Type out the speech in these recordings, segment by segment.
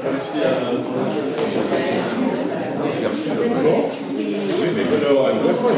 Oui, mais alors, à deux fois,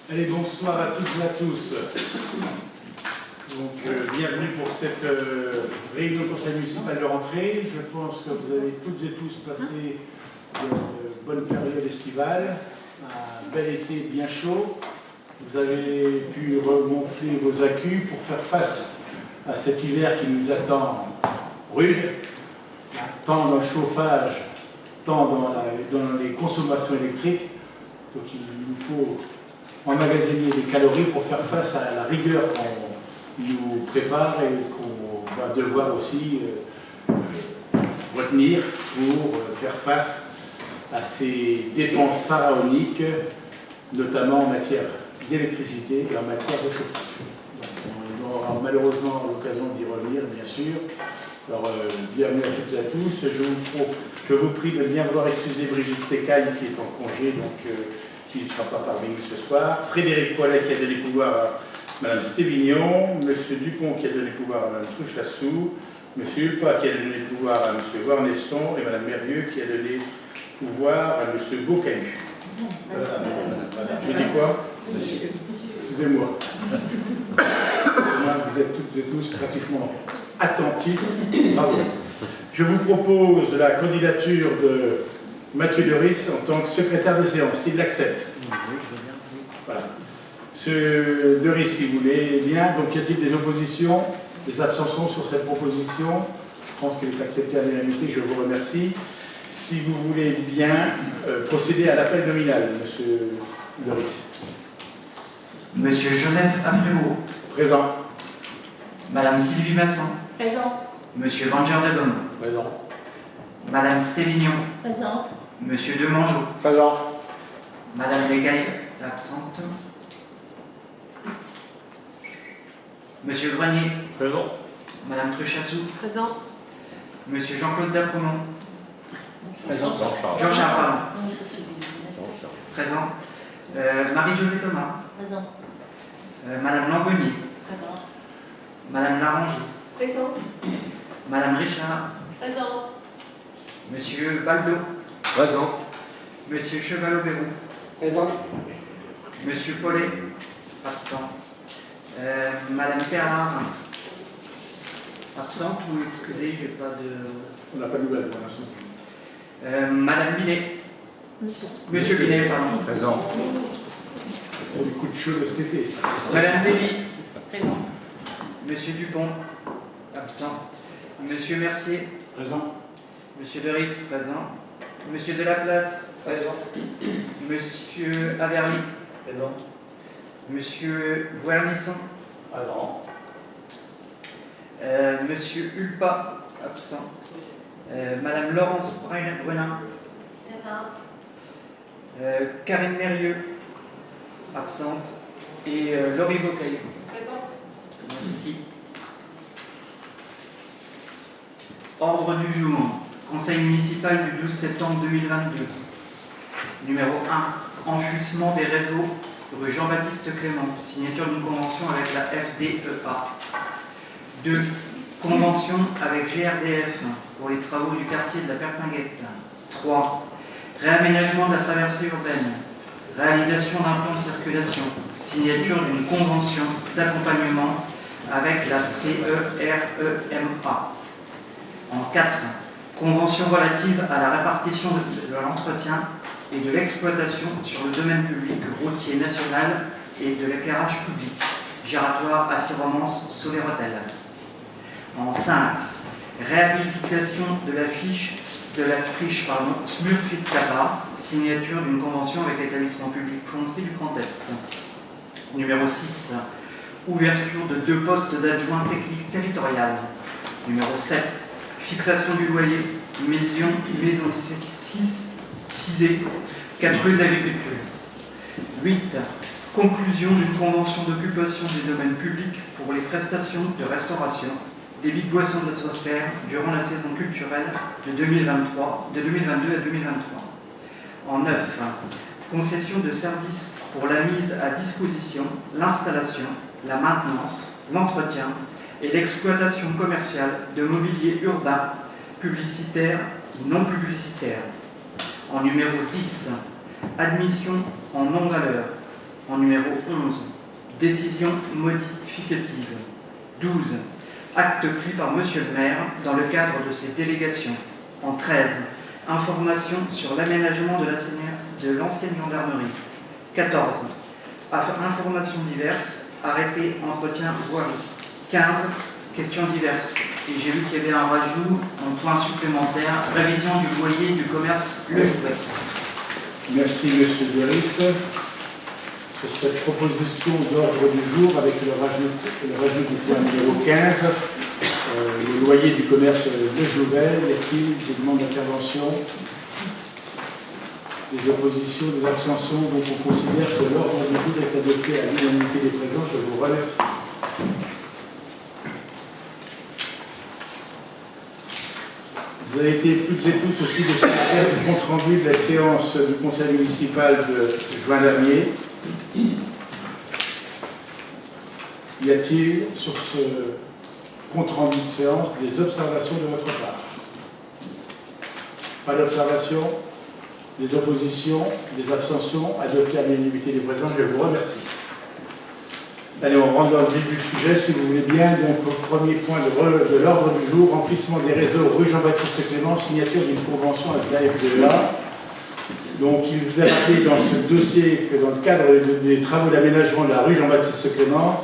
Allez, bonsoir à toutes et à tous. Donc, bienvenue pour cette réunion du conseil municipal de rentrée. Je pense que vous avez toutes et tous passé de bonnes périodes estivales, un bel été bien chaud. Vous avez pu regonfler vos accus pour faire face à cet hiver qui nous attend rude, tant dans le chauffage, tant dans les consommations électriques. Donc, il nous faut emmagasiner des calories pour faire face à la rigueur qu'on nous prépare et qu'on va devoir aussi retenir pour faire face à ces dépenses pharaoniques, notamment en matière d'électricité et en matière de chauffage. On aura malheureusement l'occasion d'y revenir, bien sûr. Alors, bienvenue à toutes et à tous. Je vous prie de bien vouloir excuser Brigitte Tecaille qui est en congé, donc qui ne sera pas parmi nous ce soir. Frédéric Poilet qui a donné pouvoir à Mme Stévignon, M. Dupont qui a donné pouvoir à Mme Truchassou, M. Hulpa qui a donné pouvoir à M. Vornesson et Mme Mérieux qui a donné pouvoir à M. Beaucahu. Madame. Je dis quoi? Excusez-moi. Vous êtes toutes et tous pratiquement attentifs. Bravo. Je vous propose la candidature de Mathieu Doris en tant que secrétaire de séance, s'il l'accepte. Voilà. Monsieur Doris, si vous voulez bien. Donc, y a-t-il des oppositions, des abstentions sur cette proposition? Je pense qu'elle est acceptée à l'unanimité, je vous remercie. Si vous voulez bien procéder à l'appel nominal, monsieur Doris. Monsieur Joseph Afréau. Présent. Madame Sylvie Masson. Présente. Monsieur Vanger de Gomme. Présent. Madame Stévignon. Présente. Monsieur Demangeau. Présent. Madame Lecaille, absente. Monsieur Grenier. Présent. Madame Truchassou. Présente. Monsieur Jean-Claude Dapremont. Présent. Jean-Charles, pardon. Oui, ça c'est bien. Présent. Marie-Josée Thomas. Présente. Madame Langonier. Présente. Madame Larange. Présente. Madame Richard. Présente. Monsieur Baldo. Présent. Monsieur Chevalot-Bérou. Présent. Monsieur Paulet. Absent. Madame Perrard. Absente ou excusez, j'ai pas de... On n'a pas de nouvelles pour l'instant. Madame Binet. Monsieur. Monsieur Binet, pardon. Présent. C'est du coup de chaud de cet été, ça. Madame Dely. Présente. Monsieur Dupont. Absent. Monsieur Mercier. Présent. Monsieur Doris, présent. Monsieur Delaplace. Présent. Monsieur Averly. Présent. Monsieur Vouernisson. Présent. Monsieur Hulpa. Absent. Madame Laurence Brunin. Présente. Karine Mérieux. Absente. Et Laurie Beaucaille. Présente. Merci. Ordre du jour. Conseil municipal du 12 septembre 2022. Numéro 1. Enfouissement des réseaux rue Jean-Baptiste Clément. Signature d'une convention avec la FDEA. 2. Convention avec GRDF pour les travaux du quartier de la Pertinguette. 3. Réaménagement de la traversée urbaine. Réalisation d'un plan de circulation. signature d'une convention d'accompagnement avec la CEREMA. En 4, convention relative à la répartition de l'entretien et de l'exploitation sur le domaine public routier national et de l'éclairage public, giratoire Assy-Romance Soleil-Rotel. En 5, réhabilitation de la friche Smurfit-Capa, signature d'une convention avec l'établissement public foncier du Grand Est. Numéro 6, ouverture de 2 postes d'adjoint technique territorial. Numéro 7, fixation du loyer, maison 6, 4 rues d'agriculture. 8, conclusion d'une convention d'occupation des domaines publics pour les prestations de restauration, débit de boissons d'atmosphère durant la saison culturelle de 2022 à 2023. En 9, concession de services pour la mise à disposition, l'installation, la maintenance, l'entretien et l'exploitation commerciale de mobilier urbain, publicitaire ou non publicitaire. En numéro 10, admission en non-valeur. En numéro 11, décision modificative. 12, acte pris par Monsieur le maire dans le cadre de ses délégations. En 13, information sur l'aménagement de l'ancienne gendarmerie. 14, informations diverses, arrêté, entretien, voirie. 15, questions diverses. Et j'ai vu qu'il y avait un rajout, un point supplémentaire, révision du loyer du commerce Le Jouet. Merci Monsieur Doris. Sur cette proposition d'ordre du jour, avec le rajout du point numéro 15, le loyer du commerce de Jouvet, y a-t-il des demandes d'intervention, des oppositions, des abstentions? Donc on considère que l'ordre du jour est adopté à l'unanimité des présents. Je vous remercie. Vous avez été toutes et tous aussi destinataires du compte rendu de la séance du conseil municipal de juin dernier. Y a-t-il sur ce compte rendu de séance des observations de votre part? Pas d'observation, des oppositions, des abstentions, adoptées à l'unanimité des présents. Je vous remercie. Allez, on rentre dans le vif du sujet, si vous voulez bien. Donc, au premier point de l'ordre du jour, remplissement des réseaux rue Jean-Baptiste Clément, signature d'une convention avec la FDEA. Donc, il vous a rappelé dans ce dossier que dans le cadre des travaux d'aménagement de la rue Jean-Baptiste Clément,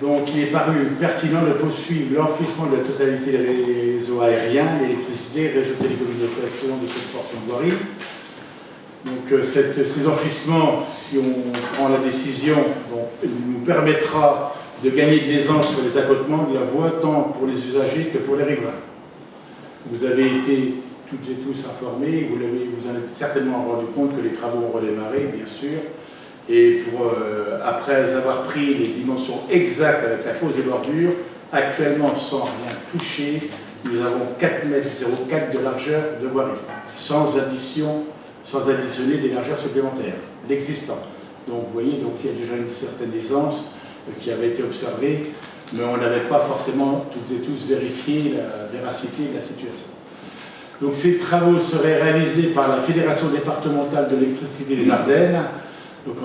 donc il est paru pertinent de poursuivre l'enfouissement de la totalité des réseaux aériens, l'électricité, réseau de télécommunications de cette portion de voirie. Donc ces enfouissements, si on prend la décision, nous permettra de gagner de l'aisance sur les accotements de la voie, tant pour les usagers que pour les riverains. Vous avez été toutes et tous informés, vous en êtes certainement rendu compte que les travaux ont redémarré, bien sûr, et après avoir pris les dimensions exactes avec la pose des bordures, actuellement sans rien toucher, nous avons 4,04 m de largeur de voirie, sans additionner des largeurs supplémentaires, l'existant. Donc vous voyez, donc, il y a déjà une certaine aisance qui avait été observée, mais on n'avait pas forcément toutes et tous vérifié la véracité de la situation. Donc ces travaux seraient réalisés par la Fédération départementale de l'électricité des Ardennes, donc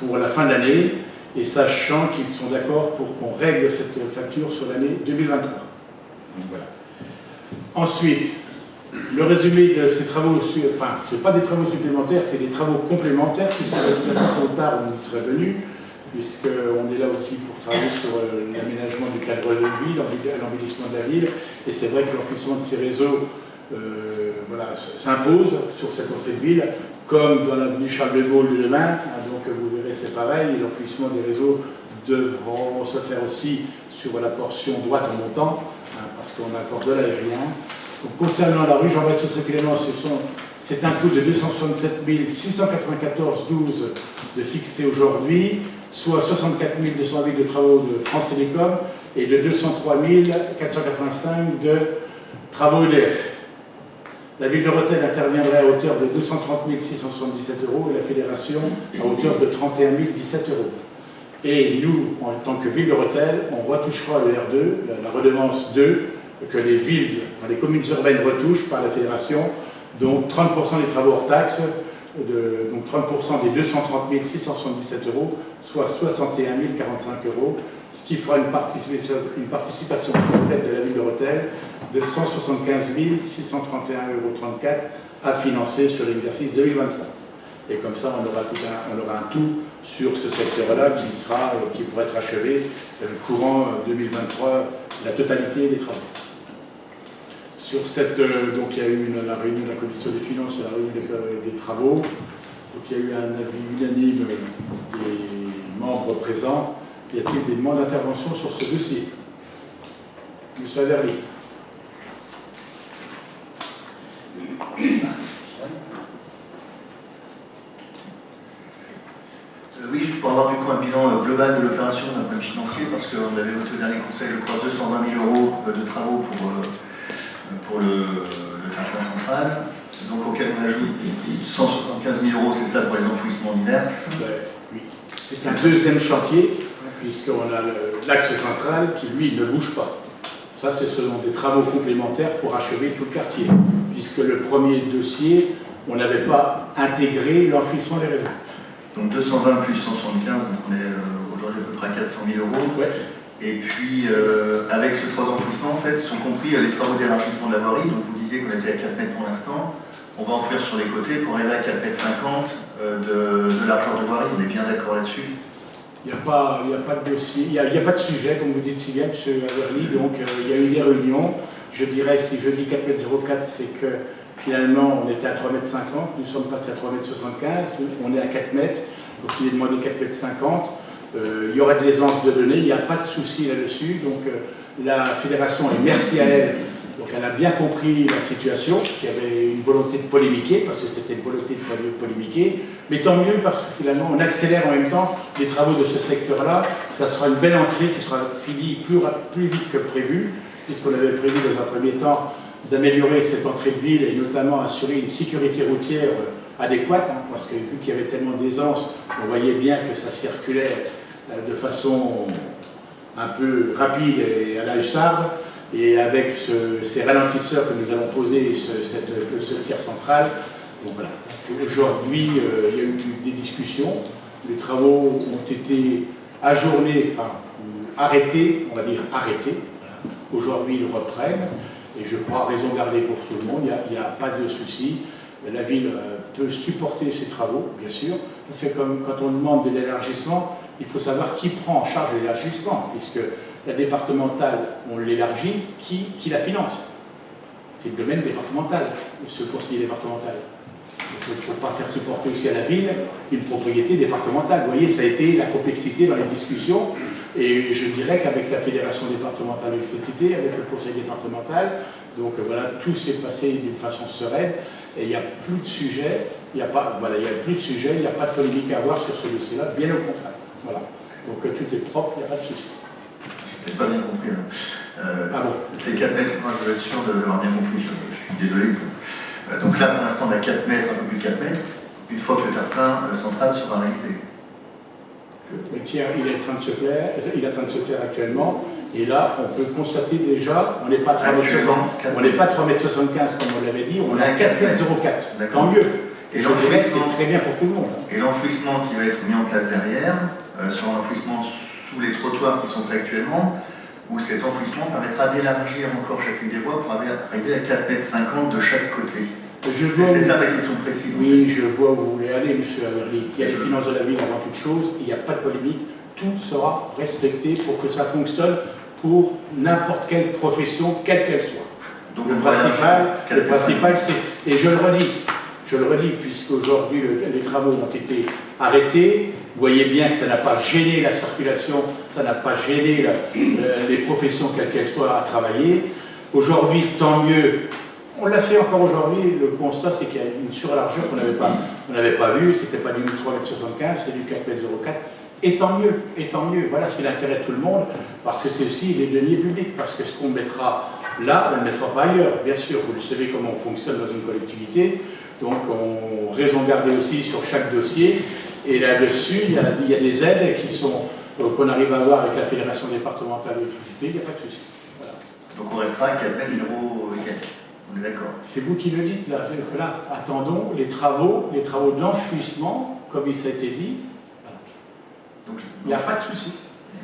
pour la fin de l'année, et sachant qu'ils sont d'accord pour qu'on règle cette facture sur l'année 2023. Donc, voilà. Ensuite, le résumé de ces travaux, enfin, ce n'est pas des travaux supplémentaires, c'est des travaux complémentaires qui seraient tout à fait trop tard, on y serait venu, puisqu'on est là aussi pour travailler sur l'aménagement du cadre de ville, l'embellissement de la ville, et c'est vrai que l'enfouissement de ces réseaux s'impose sur cette entrée de ville, comme dans l'avenue Charles de Gaulle de demain, donc vous verrez c'est pareil, l'enfouissement des réseaux devront se faire aussi sur la portion droite en montant, parce qu'on a encore de l'aérien. Concernant la rue Jean-Baptiste Clément, c'est un coût de 267 694,12 de fixé aujourd'hui, soit 64 208 de travaux de France Télécom et de 203 485 de travaux EDF. La ville de Rethel interviendrait à hauteur de 230 677 € et la fédération à hauteur de 31 017 €. Et nous, en tant que ville de Rethel, on retouchera le R2, la redevance 2, que les villes, les communes urbaines retouchent par la fédération, donc 30% des travaux hors taxes donc 30% des 230 677 euros, soit 61 045 euros, ce qui fera une participation complète de la ville de Rethel de 175 631,34 euros à financer sur l'exercice 2023. Et comme ça, on aura un tout sur ce secteur-là qui pourrait être achevé courant 2023, la totalité des travaux. Sur cette, donc il y a eu la réunion de la commission des finances et la réunion des travaux. Donc il y a eu un avis unanime des membres présents. Y a-t-il des demandes d'intervention sur ce dossier? Monsieur Averly. Oui, juste pour avoir du coup un bilan global de l'opération d'un point de vue financier, parce qu'on avait voté au dernier conseil, je crois, 220 000 euros de travaux pour le tracteur central, donc auquel on ajoute 175 000 euros, c'est ça, pour les enfouissements divers. Oui. C'est un deuxième chantier, puisqu'on a l'axe central qui, lui, ne bouge pas. Ça, ce sont des travaux complémentaires pour achever tout le quartier, puisque le premier dossier, on n'avait pas intégré l'enfouissement des réseaux. Donc 220 plus 175, donc on est aujourd'hui à peu près à 400 000 euros. Ouais. Et puis, avec ce 3 enfouissements, en fait, sont compris les travaux d'élargissement de la voirie. Donc vous disiez qu'on était à 4 mètres pour l'instant. On va enfouir sur les côtés pour arriver à 4,50 mètres de largeur de voirie. On est bien d'accord là-dessus? Il n'y a pas de dossier, il n'y a pas de sujet, comme vous dites si bien, M. Averly. Donc il y a eu des réunions. Je dirais que si je dis 4,04 m, c'est que finalement on était à 3,50 m, nous sommes passés à 3,75 m, on est à 4 mètres, donc il est demandé 4,50 m. Il y aura de l'aisance de données, il n'y a pas de souci là-dessus. Donc la fédération, et merci à elle, donc elle a bien compris la situation, qu'il y avait une volonté de polémiquer, parce que c'était une volonté de polémiquer, mais tant mieux parce que finalement on accélère en même temps les travaux de ce secteur-là. Ça sera une belle entrée qui sera finie plus vite que prévu, puisqu'on avait prévu dans un premier temps d'améliorer cette entrée de ville et notamment assurer une sécurité routière adéquate, parce que vu qu'il y avait tellement d'aisance, on voyait bien que ça circulait de façon un peu rapide et à la hussarde. Et avec ces ralentisseurs que nous allons poser et ce tiers central, donc voilà. Aujourd'hui, il y a eu des discussions, les travaux ont été ajournés, enfin arrêtés, on va dire arrêtés. Voilà. Aujourd'hui, ils reprennent, et je crois raison garder pour tout le monde, il n'y a pas de souci. La ville peut supporter ces travaux, bien sûr, parce que quand on demande de l'élargissement, il faut savoir qui prend en charge l'élargissement, puisque la départementale, on l'élargit, qui la finance? C'est le domaine départemental, ce conseiller départemental. Il ne faut pas faire supporter aussi à la ville une propriété départementale. Vous voyez, ça a été la complexité dans les discussions, et je dirais qu'avec la Fédération départementale d'électricité, avec le conseil départemental, donc voilà, tout s'est passé d'une façon sereine, et il n'y a plus de sujet, il n'y a pas de polémique à avoir sur ce dossier-là, bien au contraire. Voilà. Donc tout est propre, il n'y a pas de souci. Je n'ai pas bien compris. Ah bon. C'est 4 mètres, moi je veux être sûr d'avoir bien compris, je suis désolé. Donc là pour l'instant on a 4 mètres, un peu plus de 4 mètres, une fois que le terre-plein central sera réalisé. Le tiers, il est en train de se faire actuellement, et là on peut constater déjà, on n'est pas à 3,75 m comme on l'avait dit, on est à 4,04 m. Tant mieux. Et je dirais que c'est très bien pour tout le monde. Et l'enfouissement qui va être mis en place derrière, sur l'enfouissement sous les trottoirs qui sont faits actuellement, où cet enfouissement permettra d'élargir encore chacune des voies pour arriver à 4,50 m de chaque côté. C'est ça ma question précise. Oui, je vois où vous voulez aller, M. Averly. Il y a les finances de la ville avant toute chose, il n'y a pas de polémique, tout sera respecté pour que ça fonctionne pour n'importe quelle profession, quelle qu'elle soit. Donc le principal c'est, et je le redis, puisqu'aujourd'hui les travaux ont été arrêtés, vous voyez bien que ça n'a pas gêné la circulation, ça n'a pas gêné les professions, quelles qu'elles soient, à travailler. Aujourd'hui, tant mieux. On l'a fait encore aujourd'hui, le constat c'est qu'il y a une surlargeur qu'on n'avait pas vue, c'était pas du 3,75 m, c'est du 4,04 m, et tant mieux, voilà, c'est l'intérêt de tout le monde, parce que c'est aussi les deniers publics, parce que ce qu'on mettra là, on ne le mettra pas ailleurs, bien sûr, vous le savez comment on fonctionne dans une collectivité, donc on raison garder aussi sur chaque dossier, et là-dessus, il y a des aides qu'on arrive à avoir avec la Fédération départementale d'électricité, il n'y a pas de souci. Voilà. Donc on restera à 4 mètres d'euros et quelques. On est d'accord. C'est vous qui le dites, là, attendons les travaux d'enfouissement, comme il s'est été dit. Donc, Il n'y a pas de souci.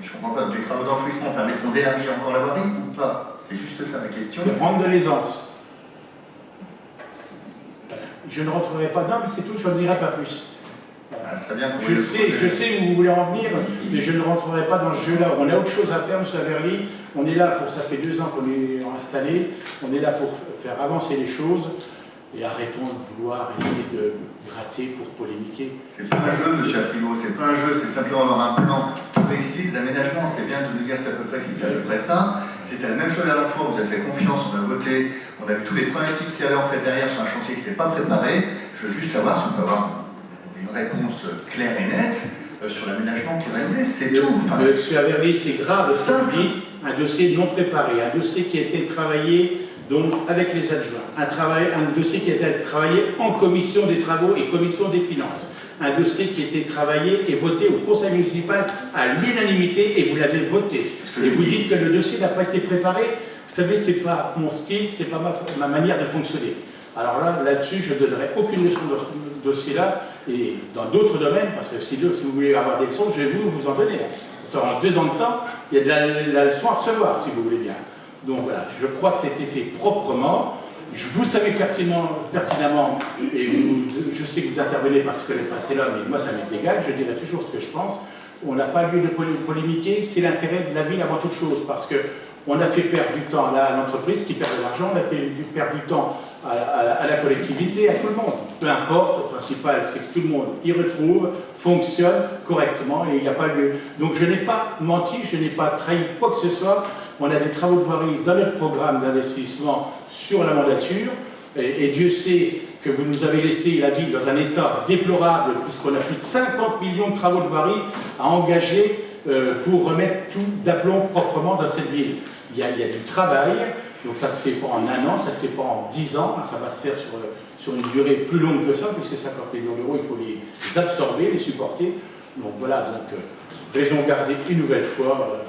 je comprends pas. Les travaux d'enfouissement permettront d'élargir encore la voirie ou pas? C'est juste ça ma question. C'est rendre de l'aisance. Je ne rentrerai pas dedans, mais c'est tout, je ne dirai pas plus. Ah, c'est bien pour Je sais où vous voulez en venir, mais je ne rentrerai pas dans ce jeu-là. On a autre chose à faire, M. Averly. On est là pour, ça fait 2 ans qu'on est installé, on est là pour faire avancer les choses, et arrêtons de vouloir essayer de gratter pour polémiquer. C'est pas un jeu, M. Afrigo, c'est pas un jeu, c'est simplement avoir un plan précis d'aménagement. C'est bien de nous dire c'est à peu près si c'est à peu près ça. C'était la même chose à la fois, on vous a fait confiance, on a voté, on a vu tous les problématiques qu'il y avait en fait derrière sur un chantier qui n'était pas préparé. Je veux juste savoir si on peut avoir une réponse claire et nette sur l'aménagement qui est réalisé, c'est tout. Enfin, Monsieur Averly, c'est grave, ce que vous dites, un dossier non préparé, un dossier qui a été travaillé donc avec les adjoints, un dossier qui a été travaillé en commission des travaux et commission des finances, un dossier qui a été travaillé et voté au conseil municipal à l'unanimité et vous l'avez voté. Et vous dites que le dossier n'a pas été préparé, vous savez, c'est pas mon style, c'est pas ma manière de fonctionner. Alors là-dessus, je ne donnerai aucune leçon dans ce dossier-là, et dans d'autres domaines, parce que si vous voulez avoir des leçons, je vais vous en donner. En 2 ans de temps, il y a de la leçon à recevoir, si vous voulez bien. Donc voilà, je crois que c'était fait proprement. Vous savez pertinemment, et je sais que vous intervenez parce que l'est passé là, mais moi ça m'est égal, je dirai toujours ce que je pense. On n'a pas lieu de polémiquer, c'est l'intérêt de la ville avant toute chose, parce qu'on a fait perdre du temps à l'entreprise qui perd de l'argent, on a fait perdre du temps à la collectivité, à tout le monde. Peu importe, le principal c'est que tout le monde y retrouve, fonctionne correctement et il n'y a pas lieu. Donc je n'ai pas menti, je n'ai pas trahi quoi que ce soit. On a des travaux de voirie dans notre programme d'investissement sur la mandature et Dieu sait que vous nous avez laissé la ville dans un état déplorable puisqu'on a plus de 50 millions de travaux de voirie à engager pour remettre tout d'aplomb proprement dans cette ville. Il y a du travail. Donc ça ne se fait pas en 1 an, ça ne se fait pas en 10 ans, ça va se faire sur une durée plus longue que ça, puisque 50 millions d'euros, il faut les absorber, les supporter. Donc voilà, raison gardée une nouvelle fois.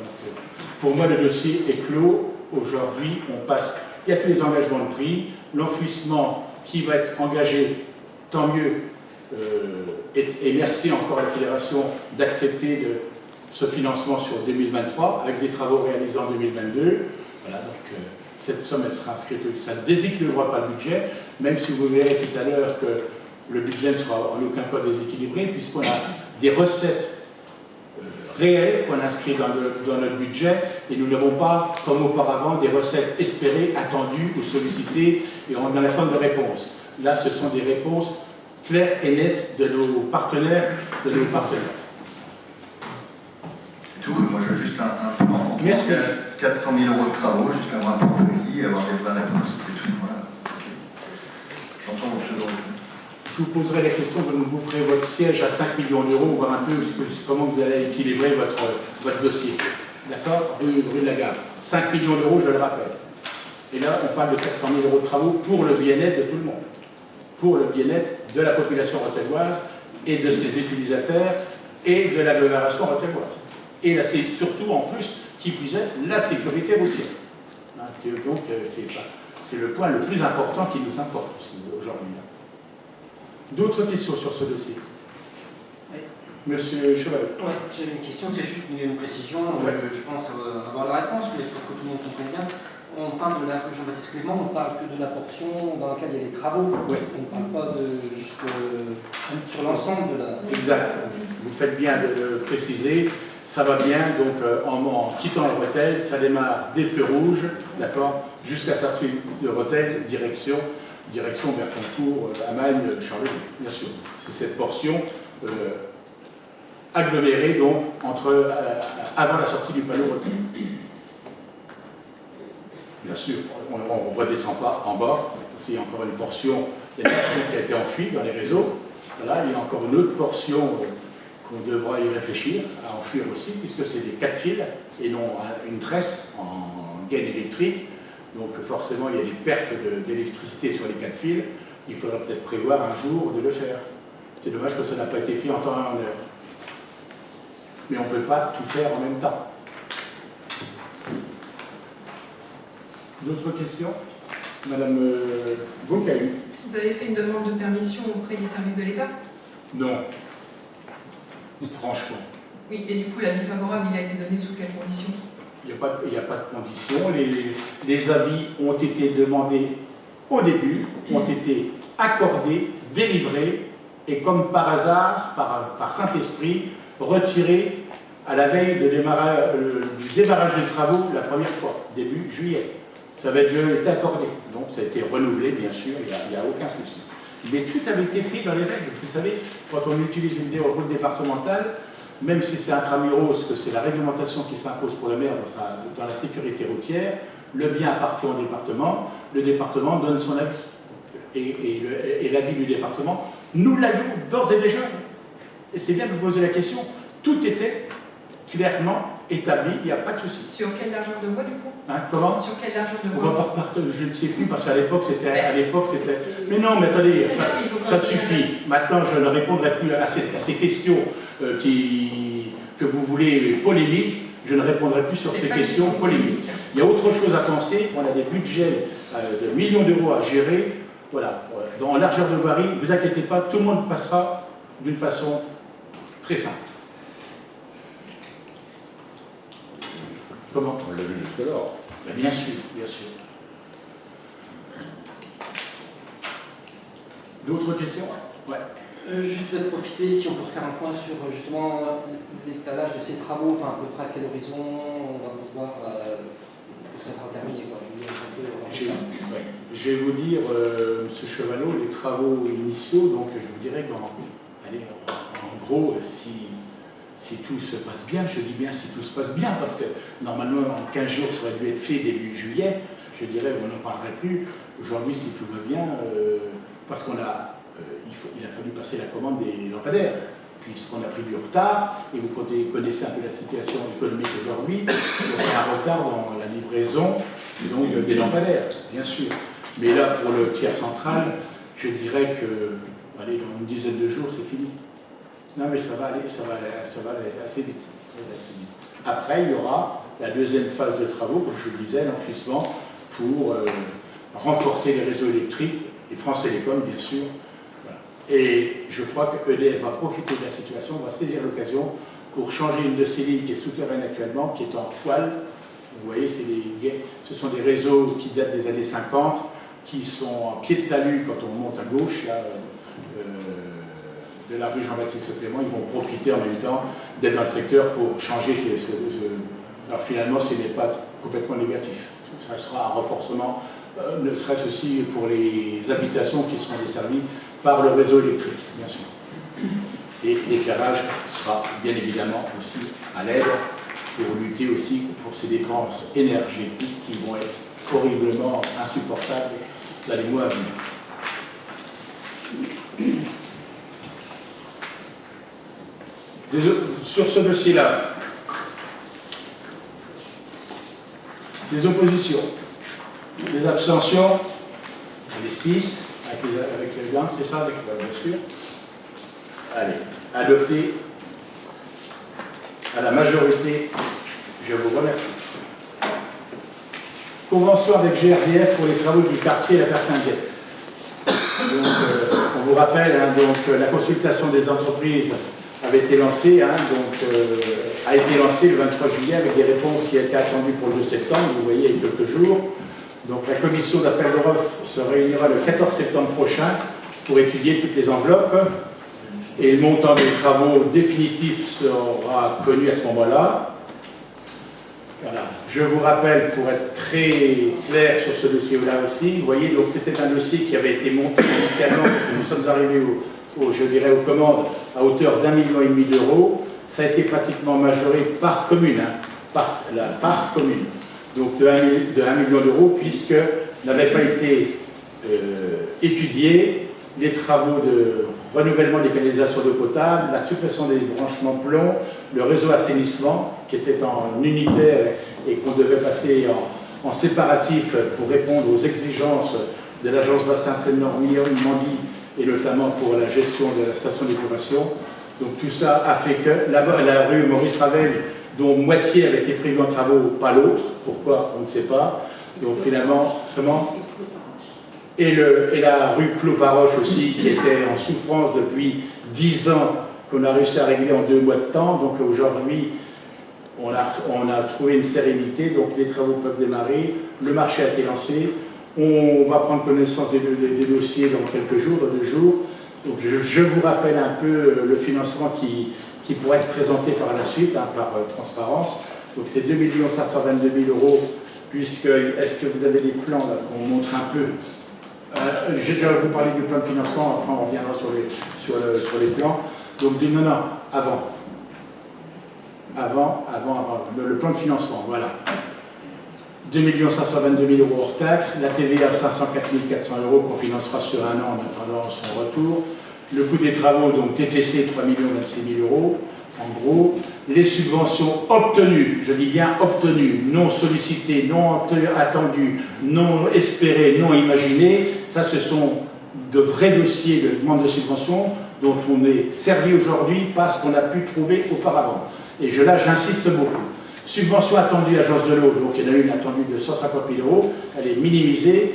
Pour moi, le dossier est clos. Aujourd'hui, on passe, il y a tous les engagements de prix, l'enfouissement qui va être engagé, tant mieux, et merci encore à la Fédération d'accepter ce financement sur 2023, avec des travaux réalisés en 2022. Voilà, donc cette somme elle sera inscrite, ça ne déséquilibrera pas le budget, même si vous verrez tout à l'heure que le budget ne sera en aucun cas déséquilibré, puisqu'on a des recettes réelles qu'on inscrit dans notre budget, et nous n'avons pas, comme auparavant, des recettes espérées, attendues ou sollicitées, et on en attend de réponses. Là, ce sont des réponses claires et nettes de nos partenaires. C'est tout, moi je veux juste un plan. Merci. 400 000 euros de travaux, juste avoir un plan précis et avoir des vraies réponses. C'est tout, voilà. Okay. J'entends vos pseudo. Je vous poserai la question, vous ferez votre siège à 5 millions d'euros, voir un peu comment vous allez équilibrer votre dossier. D'accord, rue de la Gare. 5 millions d'euros, je le rappelle. Et là, on parle de 400 000 euros de travaux pour le bien-être de tout le monde. Pour le bien-être de la population rothelloise et de ses utilisateurs et de l'agglomération rothelloise. Et là, c'est surtout, en plus, qui plus est, la sécurité routière. Donc, c'est le point le plus important qui nous importe aussi aujourd'hui. D'autres questions sur ce dossier? Oui. Monsieur Cheval. Oui, j'ai une question, c'est juste une précision. Je pense avoir la réponse, mais il faut que tout le monde comprenne bien. On parle de la rue Jean-Baptiste Clément, on parle que de la portion dans laquelle il y a des travaux. Oui. On ne parle pas juste sur l'ensemble de la... Exact. Vous faites bien de le préciser. Ça va bien, donc en quittant le Rethel, ça démarre des feux rouges, d'accord, jusqu'à sortir de Rethel, direction Bertoncourt, Amagne, Charleville, bien sûr. C'est cette portion agglomérée, donc, avant la sortie du panneau Rethel. Bien sûr, on ne redescend pas en bas, il y a encore une portion qui a été enfuie dans les réseaux. Voilà, il y a encore une autre portion qu'on devra y réfléchir, à enfuir aussi, puisque c'est des 4 fils et non une tresse en gaine électrique. Donc forcément, il y a des pertes d'électricité sur les 4 fils. Il faudra peut-être prévoir un jour de le faire. C'est dommage que ça n'a pas été fait en temps et en heure. Mais on ne peut pas tout faire en même temps. D'autres questions? Madame Vaucahu. Vous avez fait une demande de permission auprès des services de l'État? Non. Franchement. Oui, et du coup, l'avis favorable, il a été donné sous quelles conditions? Il n'y a pas de conditions. Les avis ont été demandés au début, ont été accordés, délivrés, et comme par hasard, par Saint-Esprit, retirés à la veille du démarrage des travaux la première fois, début juillet. Ça avait déjà été accordé. Donc ça a été renouvelé, bien sûr, il n'y a aucun souci. Mais tout avait été fait dans les règles. Vous savez, quand on utilise une route départementale, même si c'est intramuros, que c'est la réglementation qui s'impose pour le maire dans la sécurité routière, le bien appartient au département, le département donne son avis. Et l'avis du département, nous l'avions d'ores et déjà. Et c'est bien de vous poser la question. Tout était clairement établi, il n'y a pas de souci. Sur quelle largeur de voie, du coup? Hein, comment? Sur quelle largeur de On va voie? pas repartir, je ne sais plus, parce qu'à l'époque c'était... Mais non, mais attendez, ça suffit. Maintenant, je ne répondrai plus à ces questions que vous voulez polémiques. Je ne répondrai plus sur ces questions polémiques. Il y a autre chose à penser. On a des budgets de millions d'euros à gérer. Voilà. En largeur de voirie, ne vous inquiétez pas, tout le monde passera d'une façon très simple. Comment? On l'a vu jusque-là. Bien sûr, bien sûr. D'autres questions? Ouais. Juste de profiter, si on peut refaire un point sur justement l'étalage de ces travaux, enfin à peu près à quel horizon on va pouvoir que ça sera terminé, quoi. Je vais vous dire, M. Chevalot, les travaux initiaux, donc je vous dirais en gros, si tout se passe bien, je dis bien si tout se passe bien, parce que normalement en 15 jours ça aurait dû être fait début juillet, je dirais on n'en parlerait plus. Aujourd'hui, si tout va bien, parce qu'il a fallu passer la commande des lampadaires, puisqu'on a pris du retard, et vous connaissez un peu la situation économique aujourd'hui, il y a un retard dans la livraison donc, des lampadaires, bien sûr. Mais là, pour le tiers central, je dirais que allez, dans une dizaine de jours, c'est fini. Non, mais ça va aller assez vite. Après, il y aura la deuxième phase de travaux, comme je vous le disais, l'enfouissement, pour renforcer les réseaux électriques, et France Télécom, bien sûr. Voilà. Et je crois que EDF va profiter de la situation, va saisir l'occasion pour changer une de ces lignes qui est souterraine actuellement, qui est en toile. Vous voyez, ce sont des réseaux qui datent des années 50, qui sont en pied de talus quand on monte à gauche, là, de la rue Jean-Baptiste Clément. Ils vont profiter en même temps d'être dans le secteur pour changer alors finalement, ce n'est pas complètement négatif. Ça sera un renforcement, ne serait-ce aussi pour les habitations qui seront desservies par le réseau électrique, bien sûr. Et l'éclairage sera bien évidemment aussi à l'aide pour lutter aussi pour ces dépenses énergétiques qui vont être horriblement insupportables dans les mois à venir. Sur ce dossier-là, des oppositions, des abstentions, les 6, avec les blancs, c'est ça, bien sûr. Allez, adopté à la majorité, je vous remercie. Convention avec GRDF pour les travaux du quartier La Pertinguette. Donc, on vous rappelle, donc, la consultation des entreprises avait été lancée, a été lancée le 23 juillet avec des réponses qui étaient attendues pour le 2 septembre, vous voyez, il y a quelques jours. Donc la commission d'appel d'offres se réunira le 14 septembre prochain pour étudier toutes les enveloppes et le montant des travaux définitifs sera connu à ce moment-là. Voilà. Je vous rappelle, pour être très clair sur ce dossier-là aussi, vous voyez, donc c'était un dossier qui avait été monté initialement quand nous sommes arrivés je dirais aux commandes à hauteur d'1,5 million d'euros. Ça a été pratiquement majoré par commune, par commune, donc de 1 million d'euros, puisque n'avaient pas été étudiés les travaux de renouvellement des canalisations d'eau potable, la suppression des branchements plomb, le réseau assainissement qui était en unitaire et qu'on devait passer en séparatif pour répondre aux exigences de l'agence bassin Seine-Nord-Normandie et notamment pour la gestion de la station d'épuration. Donc tout ça a fait que la rue Maurice Ravel, dont moitié avait été prévue en travaux, pas l'autre, pourquoi on ne sait pas. Donc finalement, comment et la rue Clos-Paroche aussi, qui était en souffrance depuis 10 ans, qu'on a réussi à régler en 2 mois de temps. Donc aujourd'hui, on a trouvé une sérénité, donc les travaux peuvent démarrer, le marché a été lancé, on va prendre connaissance des dossiers dans quelques jours, dans 2 jours. Donc je vous rappelle un peu le financement qui pourrait être présenté par la suite, hein, par transparence. Donc c'est 2 522 000 €, puisque, est-ce que vous avez des plans là, qu'on montre un peu? J'ai déjà vous parlé du plan de financement, après on reviendra sur les plans. Donc avant, le plan de financement, voilà. 2 522 000 € hors taxe, la TVA 504 400 € qu'on financera sur 1 an en attendant son retour. Le coût des travaux, donc TTC, 3 26 000 €, en gros. Les subventions obtenues, je dis bien obtenues, non sollicitées, non attendues, non espérées, non imaginées, ça ce sont de vrais dossiers de demande de subvention dont on est servi aujourd'hui, pas ce qu'on a pu trouver auparavant. Et là, j'insiste beaucoup. Subvention attendue, agence de l'eau, donc il y en a une attendue de 150 000 €, elle est minimisée,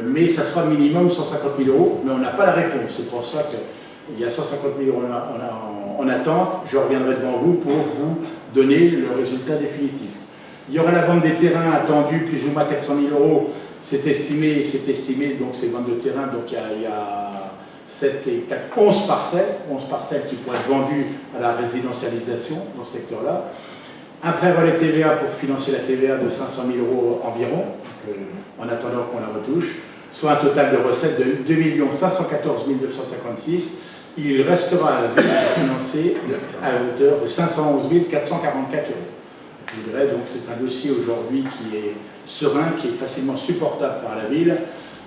mais ça sera minimum 150 000 €, mais on n'a pas la réponse. C'est pour ça qu'il y a 150 000 € en attente. Je reviendrai devant vous pour vous donner le résultat définitif. Il y aura la vente des terrains attendue, plus ou moins 400 000 €. C'est estimé, donc ces ventes de terrain, donc il y a 7 et 4, 11 parcelles qui pourraient être vendues à la résidentialisation dans ce secteur-là. Un prêt relais TVA pour financer la TVA de 500 000 € environ, en attendant qu'on la retouche, soit un total de recettes de 2 514 956. Il restera à la ville à financer à hauteur de 511 444 €. Je dirais donc c'est un dossier aujourd'hui qui est serein, qui est facilement supportable par la ville.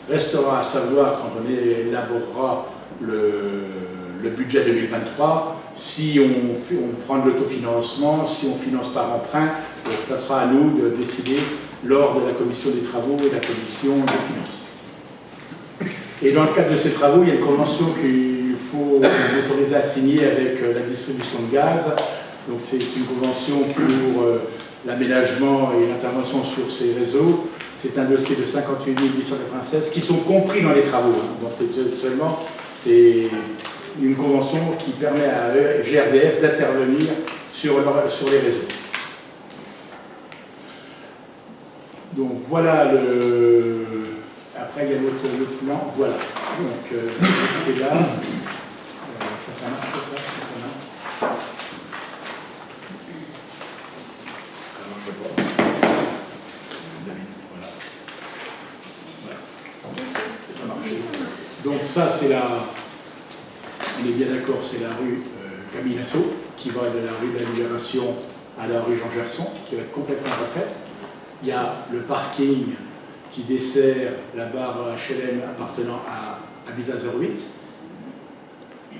Restera à savoir quand on élaborera le budget 2023, si on prend de l'autofinancement, si on finance par emprunt, ça sera à nous de décider lors de la commission des travaux et de la commission des finances. Et dans le cadre de ces travaux, il y a une convention qu'il faut nous autoriser à signer avec la distribution de gaz. Donc c'est une convention pour l'aménagement et l'intervention sur ces réseaux. C'est un dossier de 58 896 qui sont compris dans les travaux. Donc c'est une convention qui permet à GRDF d'intervenir sur les réseaux. Donc voilà le... Après il y a l'autre plan, voilà. Donc c'est là. Ça marche ça marche. Ça marche pas. Ça marche. Donc ça c'est la... On est bien d'accord, c'est la rue Camille Lasso, qui va de la rue de la Libération à la rue Jean Gerson, qui va être complètement refaite. Il y a le parking qui dessert la barre HLM appartenant à Habitat 08.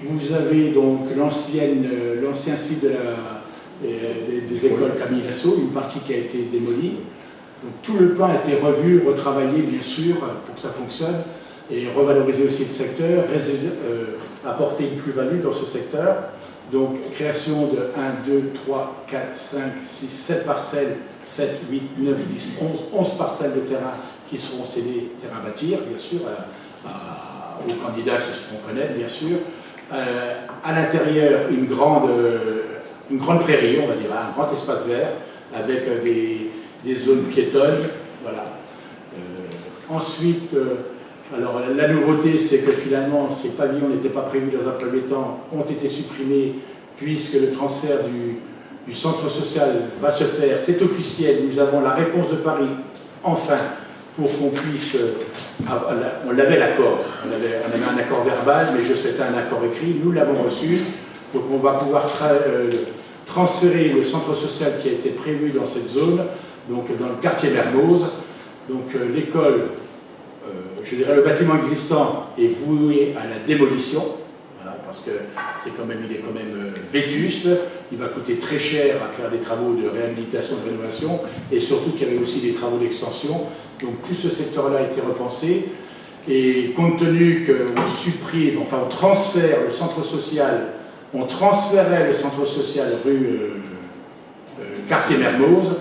Vous avez donc l'ancien site des écoles Camille Lasso, une partie qui a été démolie. Donc tout le plan a été revu, retravaillé bien sûr pour que ça fonctionne, et revaloriser aussi le secteur, apporter une plus-value dans ce secteur. Donc création de 1, 2, 3, 4, 5, 6, 7 parcelles, 7, 8, 9, 10, 11 parcelles de terrain qui seront cédées, terrain à bâtir, bien sûr, aux candidats qui se feront connaître, bien sûr. À l'intérieur, une grande prairie, on va dire, un grand espace vert, avec des zones piétonnes, voilà. Ensuite, alors la nouveauté, c'est que finalement, ces pavillons n'étaient pas prévus dans un premier temps, ont été supprimés, puisque le transfert du centre social va se faire, c'est officiel, nous avons la réponse de Paris, enfin, pour qu'on puisse... on avait l'accord, on avait un accord verbal, mais je souhaitais un accord écrit, nous l'avons reçu, donc on va pouvoir transférer le centre social qui a été prévu dans cette zone, donc dans le quartier Mermoz, donc l'école, je dirais le bâtiment existant est voué à la démolition, voilà, parce que il est quand même vétuste, il va coûter très cher à faire des travaux de réhabilitation, de rénovation, et surtout qu'il y avait aussi des travaux d'extension. Donc tout ce secteur-là a été repensé, et compte tenu qu'on supprime, enfin on transfère le centre social, on transférait le centre social rue quartier Mermoz,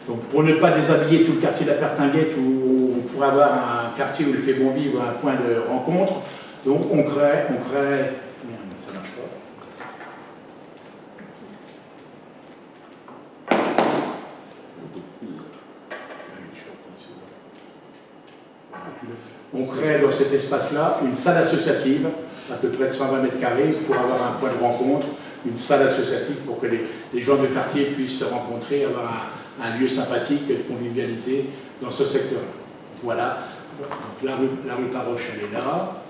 donc pour ne pas déshabiller tout le quartier de la Pertinguette où on pour avoir un quartier où il fait bon vivre, un point de rencontre. Donc on crée... Merde, ça marche pas. On crée dans cet espace-là une salle associative, à peu près de 120 mètres carrés, pour avoir un point de rencontre, une salle associative pour que les gens du quartier puissent se rencontrer, avoir un lieu sympathique de convivialité dans ce secteur. Voilà, donc la rue Paroche, elle est là,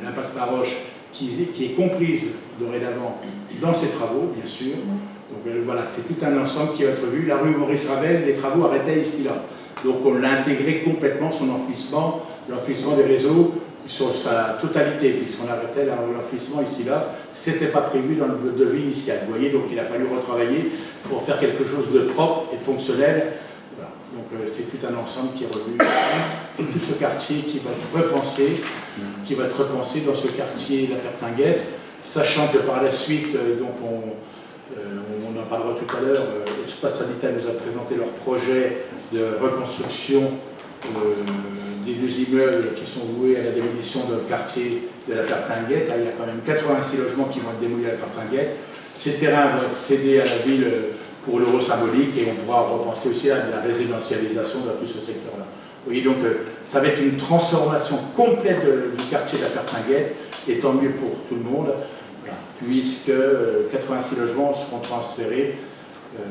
l'impasse Paroche qui est comprise dorénavant dans ces travaux, bien sûr. Donc voilà, c'est tout un ensemble qui va être vu. La rue Maurice Ravel, les travaux arrêtaient ici là. Donc on l'a intégré complètement, son enfouissement, l'enfouissement des réseaux sur sa totalité, puisqu'on arrêtait l'enfouissement ici là. Ce n'était pas prévu dans le devis initial. Vous voyez, donc il a fallu retravailler pour faire quelque chose de propre et de fonctionnel. Voilà. Donc c'est tout un ensemble qui est revu. C'est tout ce quartier qui va être repensé, dans ce quartier La Pertinguette, sachant que par la suite, donc on en parlera tout à l'heure, Espace Sanitaire nous a présenté leur projet de reconstruction des deux immeubles qui sont voués à la démolition de quartier de La Pertinguette. Là, il y a quand même 86 logements qui vont être démolis à La Pertinguette. Ces terrains vont être cédés à la ville pour l'euro symbolique et on pourra repenser aussi à de la résidentialisation dans tout ce secteur-là. Vous voyez, donc ça va être une transformation complète du quartier de La Pertinguette, et tant mieux pour tout le monde, puisque 86 logements seront transférés,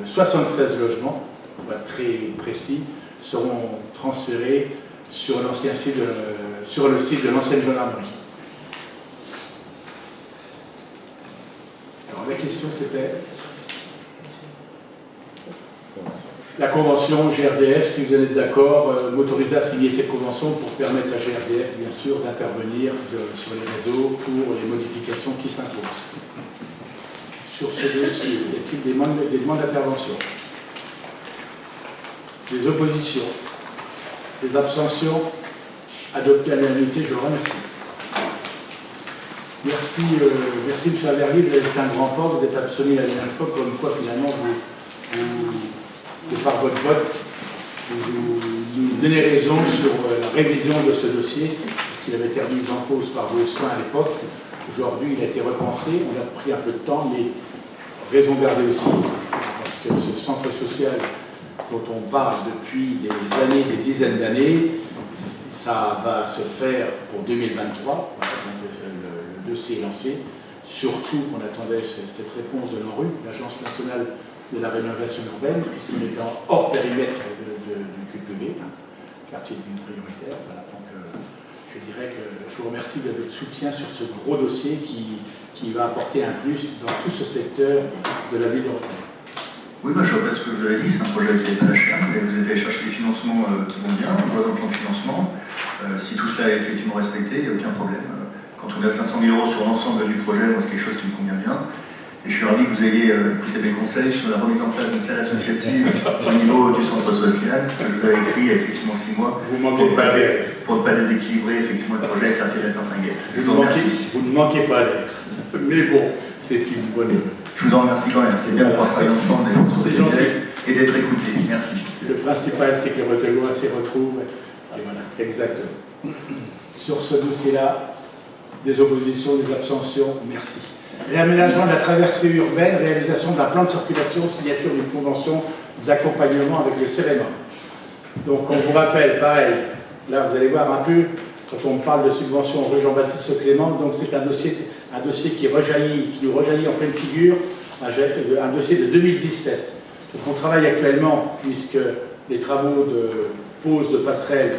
76 logements, on va être très précis, seront transférés sur l'ancien site sur le site de l'ancienne gendarmerie. Alors la question c'était la convention GRDF, si vous êtes d'accord, m'autoriser à signer cette convention pour permettre à GRDF, bien sûr, d'intervenir sur les réseaux pour les modifications qui s'imposent. Sur ce dossier, y a-t-il des demandes d'intervention? Des oppositions? Des abstentions? Adoptées à l'unanimité, je vous remercie. Merci, merci M. Averly, vous avez fait un grand pas, vous êtes abstenu la dernière fois, comme quoi finalement de par votre vote, vous nous donnez raison sur la révision de ce dossier, parce qu'il avait été remis en cause par vos soins à l'époque. Aujourd'hui, il a été repensé, on a pris un peu de temps, mais raison gardée aussi, parce que ce centre social dont on parle depuis des années, des dizaines d'années, ça va se faire pour 2023, le dossier est lancé, surtout qu'on attendait cette réponse de l'ANRU, l'Agence nationale de la rénovation urbaine, puisqu'on était hors périmètre du QPV, quartier de vie prioritaire. Voilà, donc je dirais que je vous remercie de votre soutien sur ce gros dossier qui va apporter un plus dans tout ce secteur de la ville de Rotterdam. Oui, je répète ce que je vous avais dit, c'est un projet qui est très cher, mais vous êtes allé chercher des financements qui vont bien, on voit dans le plan de financement. Si tout cela est effectivement respecté, il n'y a aucun problème. Quand on a 500 000 € sur l'ensemble du projet, moi c'est quelque chose qui me convient bien. Et je suis ravi que vous ayez écouté mes conseils sur la remise en place d'une salle associative au niveau du centre social, que je vous avais écrit il y a effectivement 6 mois, pour ne pas déséquilibrer effectivement le projet avec quartier de La Pertinguette. Vous ne manquez pas d'air. Mais bon, c'est une bonne... Je vous en remercie quand même, c'est bien de pouvoir travailler ensemble et d'être écouté. Merci. Le principal, c'est que les Rothellois s'y retrouvent. Et voilà, exactement. Sur ce dossier-là, des oppositions, des abstentions, merci. Réaménagement de la traversée urbaine, réalisation d'un plan de circulation, signature d'une convention d'accompagnement avec le CEREMA. Donc on vous rappelle, pareil, là vous allez voir un peu, quand on parle de subvention rue Jean-Baptiste Clément, donc c'est un dossier qui nous rejaillit en pleine figure, un dossier de 2017. Donc on travaille actuellement, puisque les travaux de pose de passerelle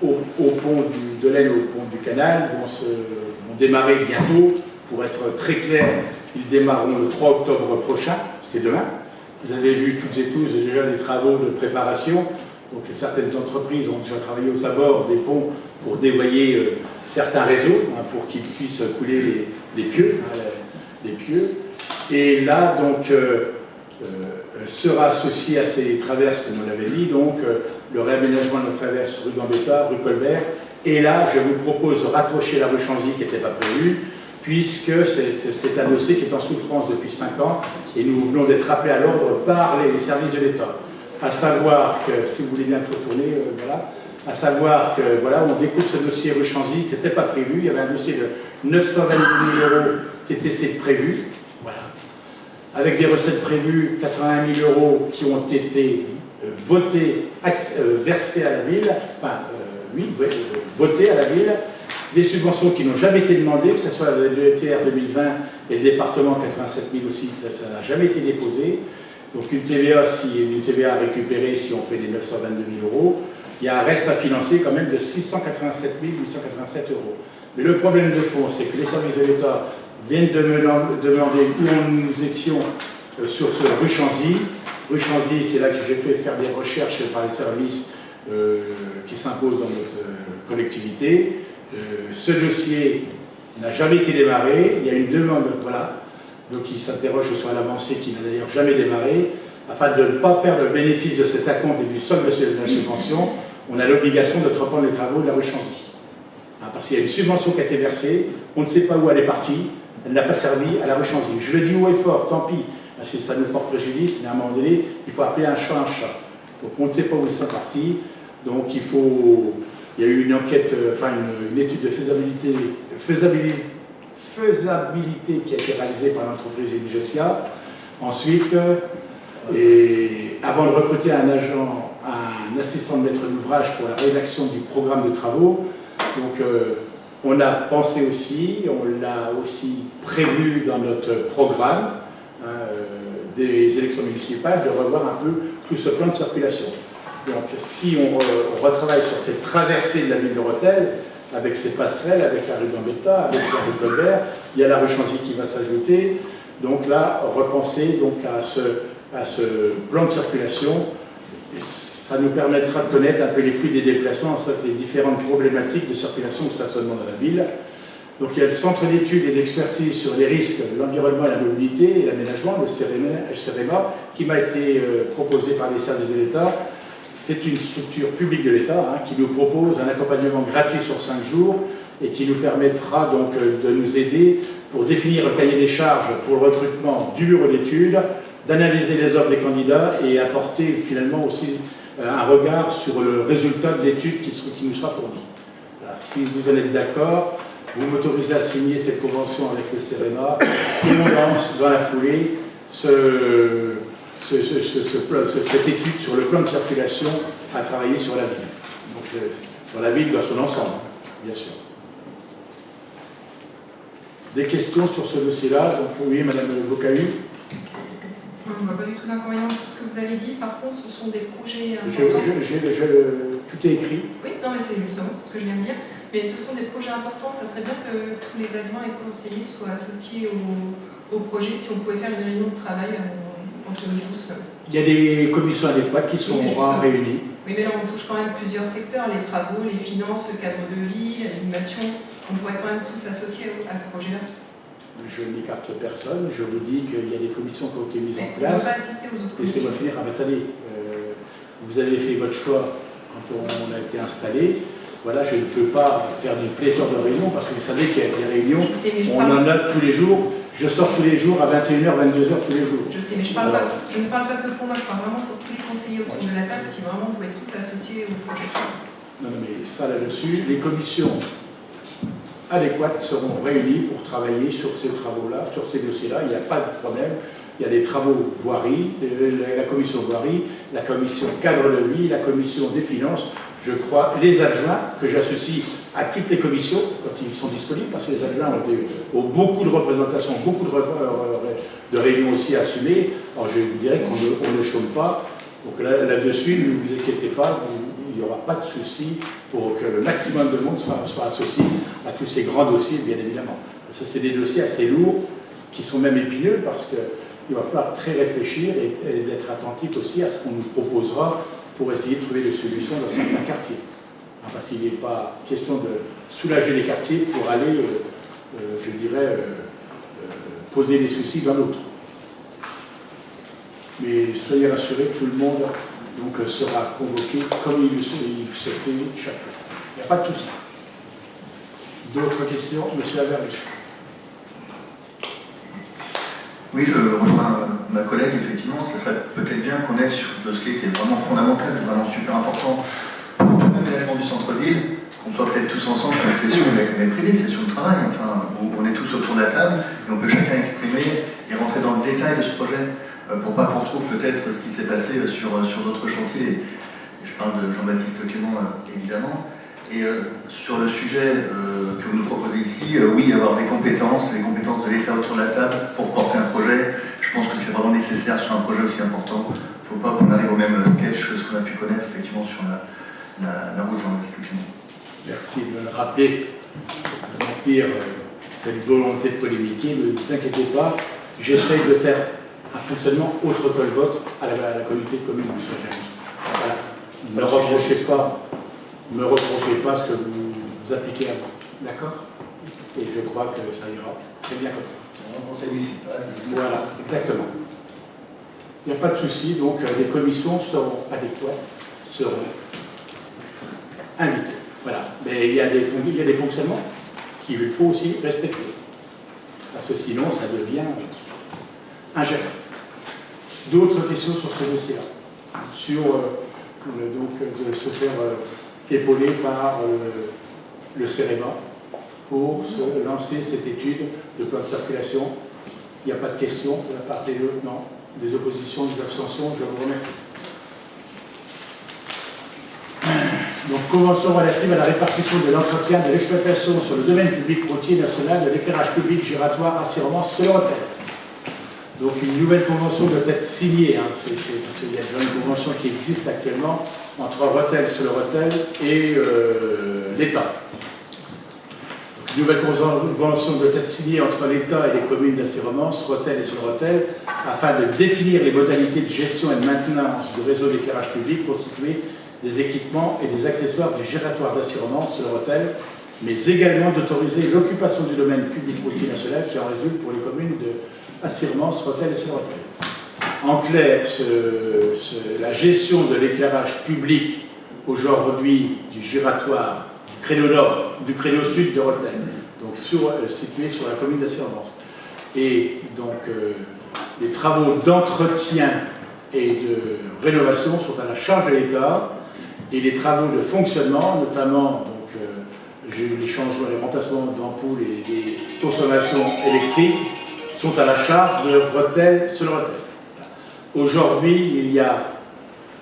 au pont de l'Aisne au pont du Canal vont démarrer bientôt. Pour être très clair, ils démarreront le 3 octobre prochain, c'est demain. Vous avez vu toutes et tous déjà des travaux de préparation. Donc certaines entreprises ont déjà travaillé aux abords des ponts pour dévoyer certains réseaux, pour qu'ils puissent couler les pieux. Et là, donc, sera associé à ces traverses, comme on l'avait dit, donc le réaménagement de la traverse rue Gambetta, rue Colbert. Et là, je vous propose de raccrocher la rue Chanzy qui n'était pas prévue, puisque c'est un dossier qui est en souffrance depuis 5 ans, et nous venons d'être rappelés à l'ordre par les services de l'État. À savoir que, si vous voulez bien te retourner, voilà, à savoir que voilà, on découvre ce dossier rue Chanzy, c'était pas prévu, il y avait un dossier de 922 000 € qui était prévu, voilà, avec des recettes prévues, 81 000 € qui ont été votés, versés à la ville, enfin, votés à la ville, des subventions qui n'ont jamais été demandées, que ce soit la DETR 2020 et le département 87 000 aussi, ça n'a jamais été déposé. Donc une TVA à récupérer si on fait les 922 000 €, il y a un reste à financer quand même de 687 887 €. Mais le problème de fond, c'est que les services de l'État viennent de me demander où nous étions sur ce rue Chanzy. Rue Chanzy, c'est là que j'ai fait faire des recherches par les services qui s'imposent dans notre collectivité. Ce dossier n'a jamais été démarré. Il y a une demande, voilà. Donc il s'interroge sur l'avancée qui n'a d'ailleurs jamais démarré. Afin de ne pas perdre le bénéfice de cet acompte et du solde de la subvention, on a l'obligation de reprendre les travaux de la rue Chanzy. Parce qu'il y a une subvention qui a été versée, on ne sait pas où elle est partie, elle n'a pas servi à la rue Chanzy. Je le dis haut et fort, tant pis, parce que ça nous porte préjudice, mais à un moment donné, il faut appeler un chat un chat. Donc on ne sait pas où ils sont partis, donc il y a eu une enquête, une étude de faisabilité qui a été réalisée par l'entreprise Inigesia. Ensuite, et avant de recruter un assistant de maître d'ouvrage pour la rédaction du programme de travaux, donc on a pensé aussi, on l'a aussi prévu dans notre programme des élections municipales, de revoir un peu tout ce plan de circulation. Donc si on retravaille sur cette traversée de la ville de Rethel, avec ses passerelles, avec la rue Gambetta, avec la rue Colbert, il y a la rue Chanzy qui va s'ajouter. Donc là, repenser donc à ce plan de circulation, ça nous permettra de connaître un peu les flux des déplacements, les différentes problématiques de circulation ou de stationnement dans la ville. Donc il y a le centre d'études et d'expertise sur les risques de l'environnement et la mobilité et l'aménagement, le CEREMA, qui m'a été proposé par les services de l'État. C'est une structure publique de l'État qui nous propose un accompagnement gratuit sur 5 jours et qui nous permettra donc de nous aider pour définir un cahier des charges pour le recrutement du bureau d'études, d'analyser les offres des candidats et apporter finalement aussi un regard sur le résultat de l'étude qui nous sera fourni. Voilà. Si vous en êtes d'accord, vous m'autorisez à signer cette convention avec le CEREMA et on lance dans la foulée cette étude sur le plan de circulation à travailler sur la ville. Donc, sur la ville dans son ensemble, bien sûr. Des questions sur ce dossier-là? Donc, oui, Madame Bocahu. On ne voit pas du tout d'inconvénient sur ce que vous avez dit. Par contre, ce sont des projets importants. Tout est écrit. Oui, non, mais c'est justement ce que je viens de dire. Mais ce sont des projets importants. Ça serait bien que tous les adjoints et conseillers soient associés au projet. Si on pouvait faire une réunion de travail entre nous tous. Il y a des commissions adéquates qui sont réunies. Oui, mais là, on touche quand même plusieurs secteurs. Les travaux, les finances, le cadre de vie, l'animation. On pourrait quand même tous s'associer à ce projet-là. Je n'écarte personne, je vous dis qu'il y a des commissions qui ont été mises en On ne peut place. pas assister aux autres commissions. Laissez-moi finir. Attendez, vous avez fait votre choix quand on a été installé. Voilà, je ne peux pas faire une pléthore de réunions parce que vous savez qu'il y a des réunions, on en a tous les jours. Je sors tous les jours à 21h, 22h tous les jours. Je sais, mais je ne parle pas que pour moi, je parle vraiment pour tous les conseillers autour de la table, si vraiment vous pouvez tous associer au projet. Non, mais ça là-dessus, les commissions adéquates seront réunies pour travailler sur ces travaux-là, sur ces dossiers-là. Il n'y a pas de problème. Il y a des travaux voirie, la commission voirie, la commission cadre de vie, la commission des finances, je crois, les adjoints que j'associe à toutes les commissions quand ils sont disponibles, parce que les adjoints ont beaucoup de représentations, beaucoup de réunions aussi assumées. Alors je vous dirais qu'on ne chôme pas. Donc là-dessus, ne vous inquiétez pas, il n'y aura pas de souci pour que le maximum de monde soit associé à tous ces grands dossiers, bien évidemment. Parce que c'est des dossiers assez lourds, qui sont même épineux, parce qu'il va falloir très réfléchir et d'être attentif aussi à ce qu'on nous proposera pour essayer de trouver des solutions dans certains quartiers. Parce qu'il n'est pas question de soulager les quartiers pour aller, je dirais, poser des soucis dans d'autres. Mais soyez rassurés, tout le monde donc, sera convoqué comme il se fait chaque fois. Il n'y a pas de souci. D'autres questions? Monsieur Averly. Oui, je rejoins ma collègue, effectivement. Ce serait peut-être bien qu'on ait sur ce dossier qui est vraiment fondamental, vraiment super important pour l'aménagement du centre-ville, qu'on soit peut-être tous ensemble sur une session, mais privée, session de travail, enfin, où on est tous autour de la table, et on peut chacun exprimer et rentrer dans le détail de ce projet, pour pas qu'on retrouve peut-être ce qui s'est passé sur d'autres chantiers. Et je parle de Jean-Baptiste Clément, évidemment. Et sur le sujet que vous nous proposez ici, oui, avoir des compétences, les compétences de l'État autour de la table pour porter un projet, je pense que c'est vraiment nécessaire sur un projet aussi important. Il ne faut pas qu'on arrive au même sketch que ce qu'on a pu connaître effectivement sur la route Jean-Baptiste Clément. Merci de me le rappeler. Remplir cette volonté de polémiquer, ne vous inquiétez pas, j'essaye de faire un fonctionnement autre que le vôtre à la communauté de communes du Soleil. Voilà. Ne me reprochez pas ce que vous appliquez à vous. D'accord? Et je crois que ça ira très bien comme ça. Voilà, exactement. Il n'y a pas de souci, donc les commissions seront adéquates, seront invitées. Voilà. Mais il y a des fonctionnements qu'il faut aussi respecter. Parce que sinon, ça devient ingérable. D'autres questions sur ce dossier-là? Sur de se faire épauler par le CEREMA pour se lancer cette étude de plan de circulation. Il n'y a pas de questions de la part des deux, non. Des oppositions, des abstentions, je vous remercie. Donc, convention relative à la répartition de l'entretien de l'exploitation sur le domaine public routier national de l'éclairage public giratoire assurément selon Rotel. Donc, une nouvelle convention doit être signée, hein, parce qu'il y a déjà une convention qui existe actuellement entre Rotel, Soleurrotel et l'État. Une nouvelle convention doit être signée entre l'État et les communes d'Assurance, Rotel et Soleurrotel, afin de définir les modalités de gestion et de maintenance du réseau d'éclairage public constitué des équipements et des accessoires du giratoire d'Assurance Soleurrotel, mais également d'autoriser l'occupation du domaine public routier national qui en résulte pour les communes d'Assurance, Rotel et Soleurrotel. En clair, la gestion de l'éclairage public aujourd'hui du giratoire, du créneau nord, du créneau sud de Rotel, donc situé sur la commune d'Assurance. Et donc, les travaux d'entretien et de rénovation sont à la charge de l'État, et les travaux de fonctionnement, notamment j'ai eu les changements, les remplacements d'ampoules et les consommations électriques, sont à la charge de Rotel sur le Rotel. Aujourd'hui, il y a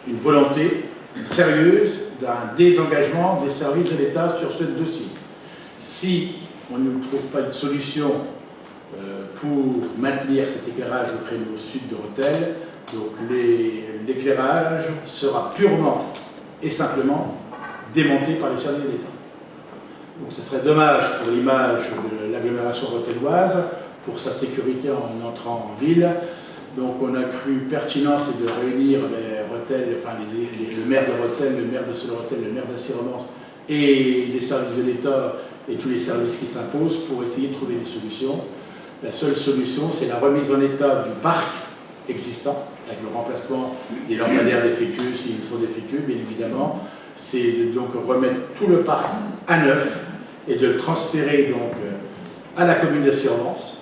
une volonté sérieuse d'un désengagement des services de l'État sur ce dossier. Si on ne trouve pas de solution pour maintenir cet éclairage au créneau sud de Rotel, donc l'éclairage sera purement et simplement démonté par les services de l'État. Donc ce serait dommage pour l'image de l'agglomération rotelloise, pour sa sécurité en entrant en ville. Donc on a cru pertinence de réunir les Rotel, enfin le maire de Rotel, le maire de Soleurrotel, le maire d'Assurance et les services de l'État et tous les services qui s'imposent pour essayer de trouver des solutions. La seule solution, c'est la remise en état du parc existant, avec le remplacement des lampadaires défectueux s'ils sont défectueux, bien évidemment. C'est de donc remettre tout le parc à neuf et de le transférer donc à la commune d'Assurance,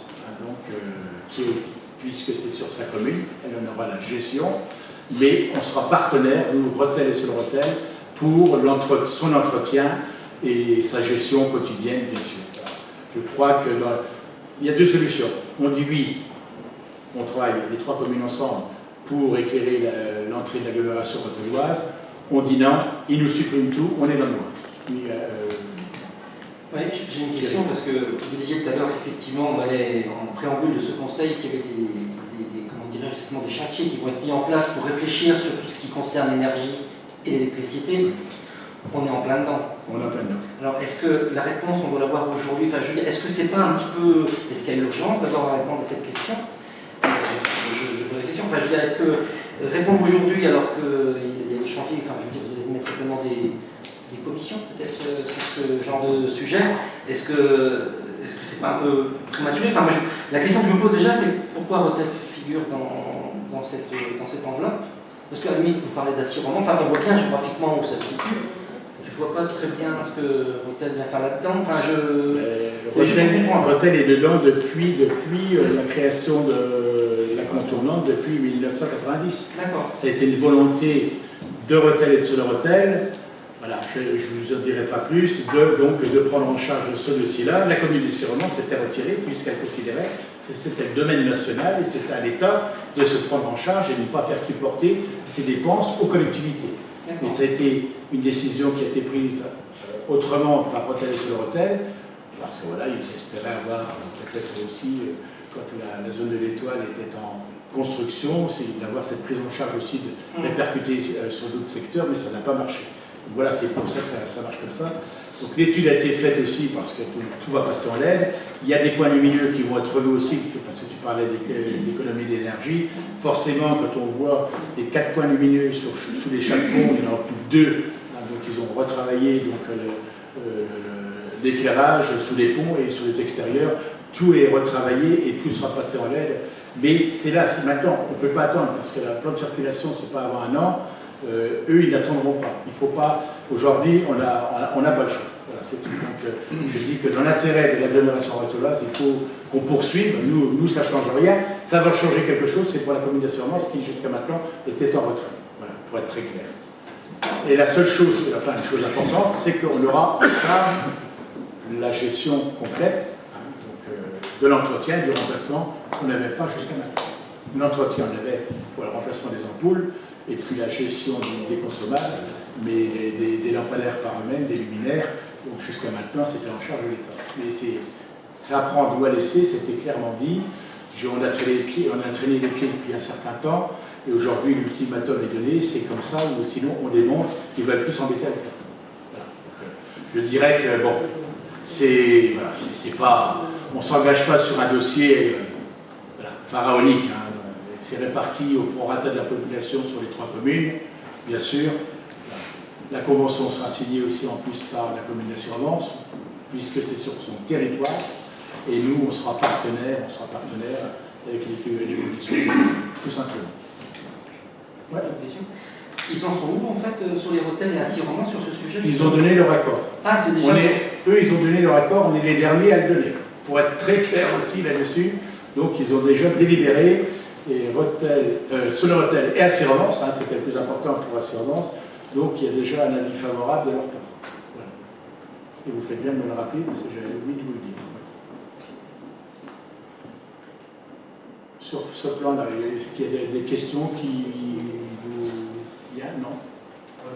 puisque c'est sur sa commune, elle en aura la gestion, mais on sera partenaire, nous, Rotel et Soleurrotel, pour son entretien et sa gestion quotidienne, bien sûr. Je crois qu'il y a deux solutions. On dit oui, on travaille les trois communes ensemble pour éclairer l'entrée de l'agglomération rotelloise. On dit non, ils nous suppriment tout, on est dans le noir. Oui, j'ai une question parce que vous disiez tout à l'heure qu'effectivement on allait en préambule de ce conseil qu'il y avait comment dirais-je, justement des chantiers qui vont être mis en place pour réfléchir sur tout ce qui concerne l'énergie et l'électricité. On est en plein dedans. On est en plein dedans. Alors est-ce que la réponse on doit l'avoir aujourd'hui? Enfin, je veux dire, est-ce que c'est pas un petit peu, est-ce qu'il y a l'urgence d'avoir à répondre à cette question? Je pose la question. Enfin, je veux dire, est-ce que répondre aujourd'hui alors qu'il y a des chantiers, enfin, je veux dire, vous allez mettre certainement des commissions peut-être sur ce genre de sujet. Est-ce que c'est pas un peu prématuré? Enfin, la question que je me pose déjà, c'est pourquoi Rotel figure dans cette enveloppe? Parce qu'à la limite, vous parlez d'assurement, enfin, on voit bien géographiquement où ça se situe. Je vois pas très bien ce que Rotel vient faire là-dedans. Enfin, Rotel est dedans depuis la création de la contournante depuis 1990. D'accord. Ça a été une volonté de Rotel et de Soleurrotel. Voilà, je ne vous en dirai pas plus, donc de prendre en charge ce dossier-là. La commune de Sironan s'était retirée puisqu'elle considérait que c'était le domaine national et c'était à l'État de se prendre en charge et de ne pas faire supporter ses dépenses aux collectivités. Et ça a été une décision qui a été prise autrement par Rethel-sur-le-Rethel, parce que voilà, ils espéraient avoir peut-être aussi, quand la zone de l'Étoile était en construction, c'est d'avoir cette prise en charge aussi répercutée sur d'autres secteurs, mais ça n'a pas marché. Donc voilà, c'est pour ça que ça marche comme ça. Donc l'étude a été faite aussi parce que tout va passer en LED. Il y a des points lumineux qui vont être revus aussi, parce que tu parlais d'économie d'énergie. Forcément, quand on voit les 4 points lumineux sous les chaque pont, il n'y en aura plus que 2. Hein, donc ils ont retravaillé l'éclairage sous les ponts et sur les extérieurs. Tout est retravaillé et tout sera passé en LED. Mais c'est là, c'est maintenant. On ne peut pas attendre parce que la plan de circulation, c'est pas avant un an. Eux, ils n'attendront pas. Il ne faut pas. Aujourd'hui, on n'a pas le choix. Voilà, c'est tout. Donc, je dis que dans l'intérêt de l'agglomération retholoise, il faut qu'on poursuive. Nous, ça ne change rien. Ça va changer quelque chose. C'est pour la commune d'Assurance qui, jusqu'à maintenant, était en retrait. Voilà, pour être très clair. Et la seule chose, enfin, une chose importante, c'est qu'on aura en charge la gestion complète, hein, donc, de l'entretien, du remplacement qu'on n'avait pas jusqu'à maintenant. L'entretien, on avait pour le remplacement des ampoules. Et puis la gestion des consommables, mais des lampadaires par eux-mêmes, des luminaires. Donc jusqu'à maintenant, c'était en charge de l'État. Mais ça à prendre ou à laisser, c'était clairement dit. On a traîné les pieds depuis un certain temps, et aujourd'hui, l'ultimatum est donné, c'est comme ça, ou sinon on démontre qu'ils ne veulent plus s'embêter avec ça. Voilà. Je dirais que, bon, c'est pas... On ne s'engage pas sur un dossier pharaonique, hein. C'est réparti au prorata de la population sur les 3 communes, bien sûr. La convention sera signée aussi en plus par la commune d'Assurance, puisque c'est sur son territoire. Et nous, on sera partenaire avec les conditions, tout simplement. Ouais. Ils en sont où en fait sur les Rethel et à Sironan sur ce sujet? Ils ont donné leur accord. Ah, c'est déjà... Eux, ils ont donné leur accord, on est les derniers à le donner. Pour être très clair aussi là-dessus, donc ils ont déjà délibéré. Et sur le Rethel et Assurance, hein, c'était le plus important pour Assurance, donc il y a déjà un avis favorable de leur part. Voilà. Et vous faites bien de me le rappeler, parce que j'avais oublié de vous le dire. Sur ce plan-là, est-ce qu'il y a des questions qui vous... Il y a? Non?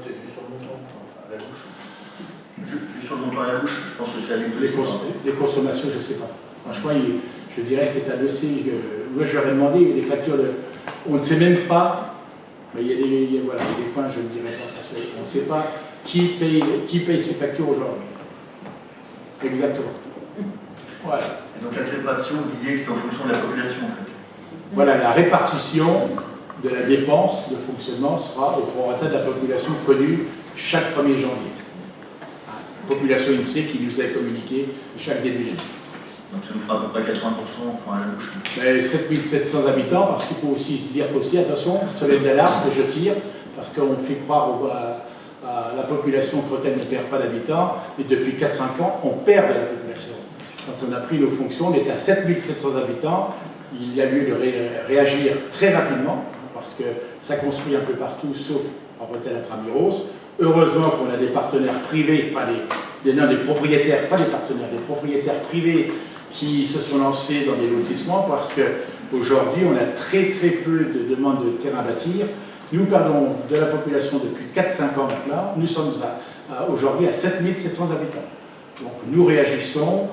Peut-être juste sur le montant, à la bouche. Juste sur le montant à la bouche, je pense que c'est les consommations, je ne sais pas. Franchement, je dirais que c'est un dossier... moi, je leur ai demandé les factures on ne sait même pas, mais il y a des points, je ne dirais pas, parce qu'on ne sait pas qui paye ces factures aujourd'hui. Exactement. Voilà. Et donc la répartition, vous disiez que c'était en fonction de la population, en fait. Voilà, la répartition de la dépense de fonctionnement sera au prorata de la population connue chaque 1er janvier. Population INSEE qui nous a communiqué chaque début d'année. Donc ça nous fera à peu près 80% à la bouche. 7700 habitants, parce qu'il faut aussi se dire aussi, attention, sonnette d'alarme que je tire, parce qu'on fait croire à la population que Rethel ne perd pas d'habitants, mais depuis 4-5 ans, on perd de la population. Quand on a pris nos fonctions, on était à 7700 habitants, il y a lieu de réagir très rapidement, parce que ça construit un peu partout, sauf en Rethel intramuros. Heureusement qu'on a des partenaires privés, pas des propriétaires, pas des partenaires, des propriétaires privés qui se sont lancés dans des lotissements parce qu'aujourd'hui, on a très peu de demandes de terrain à bâtir. Nous perdons de la population depuis 4-5 ans maintenant. Nous sommes aujourd'hui à 7700 habitants. Donc nous réagissons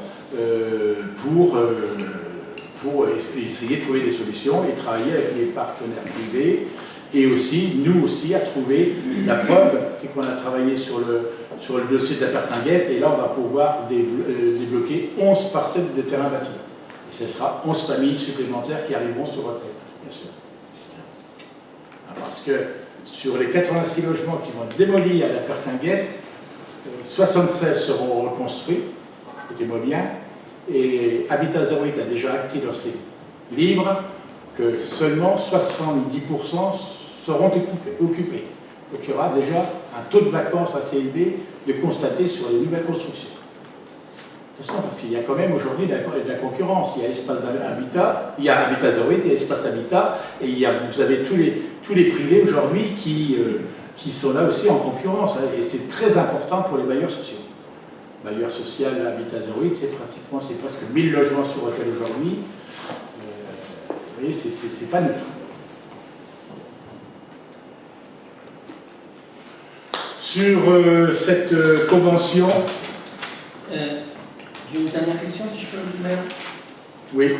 pour essayer de trouver des solutions et travailler avec les partenaires privés. Et aussi, nous aussi, à trouver la preuve, c'est qu'on a travaillé sur le dossier de la Pertinguette, et là, on va pouvoir débloquer 11 parcelles de terrain bâti. Et ce sera 11 familles supplémentaires qui arriveront sur Rethel, bien sûr. Parce que sur les 86 logements qui vont être démolis à la Pertinguette, 76 seront reconstruits, écoutez-moi bien, et Habitat 08 a déjà acté dans ses livres que seulement 70% seront occupés. Donc il y aura déjà un taux de vacances assez élevé de constater sur les nouvelles constructions. Attention, parce qu'il y a quand même aujourd'hui de la concurrence. Il y a Espace Habitat, il y a Habitat 08, il y a Espace Habitat, et vous avez tous les privés aujourd'hui qui qui sont là aussi en concurrence, hein, et c'est très important pour les bailleurs sociaux. Bailleur social, Habitat 08, c'est presque 1000 logements sur Rethel aujourd'hui. Vous voyez, c'est pas neutre. Sur cette convention... J'ai une dernière question, si je peux me permettre. Oui.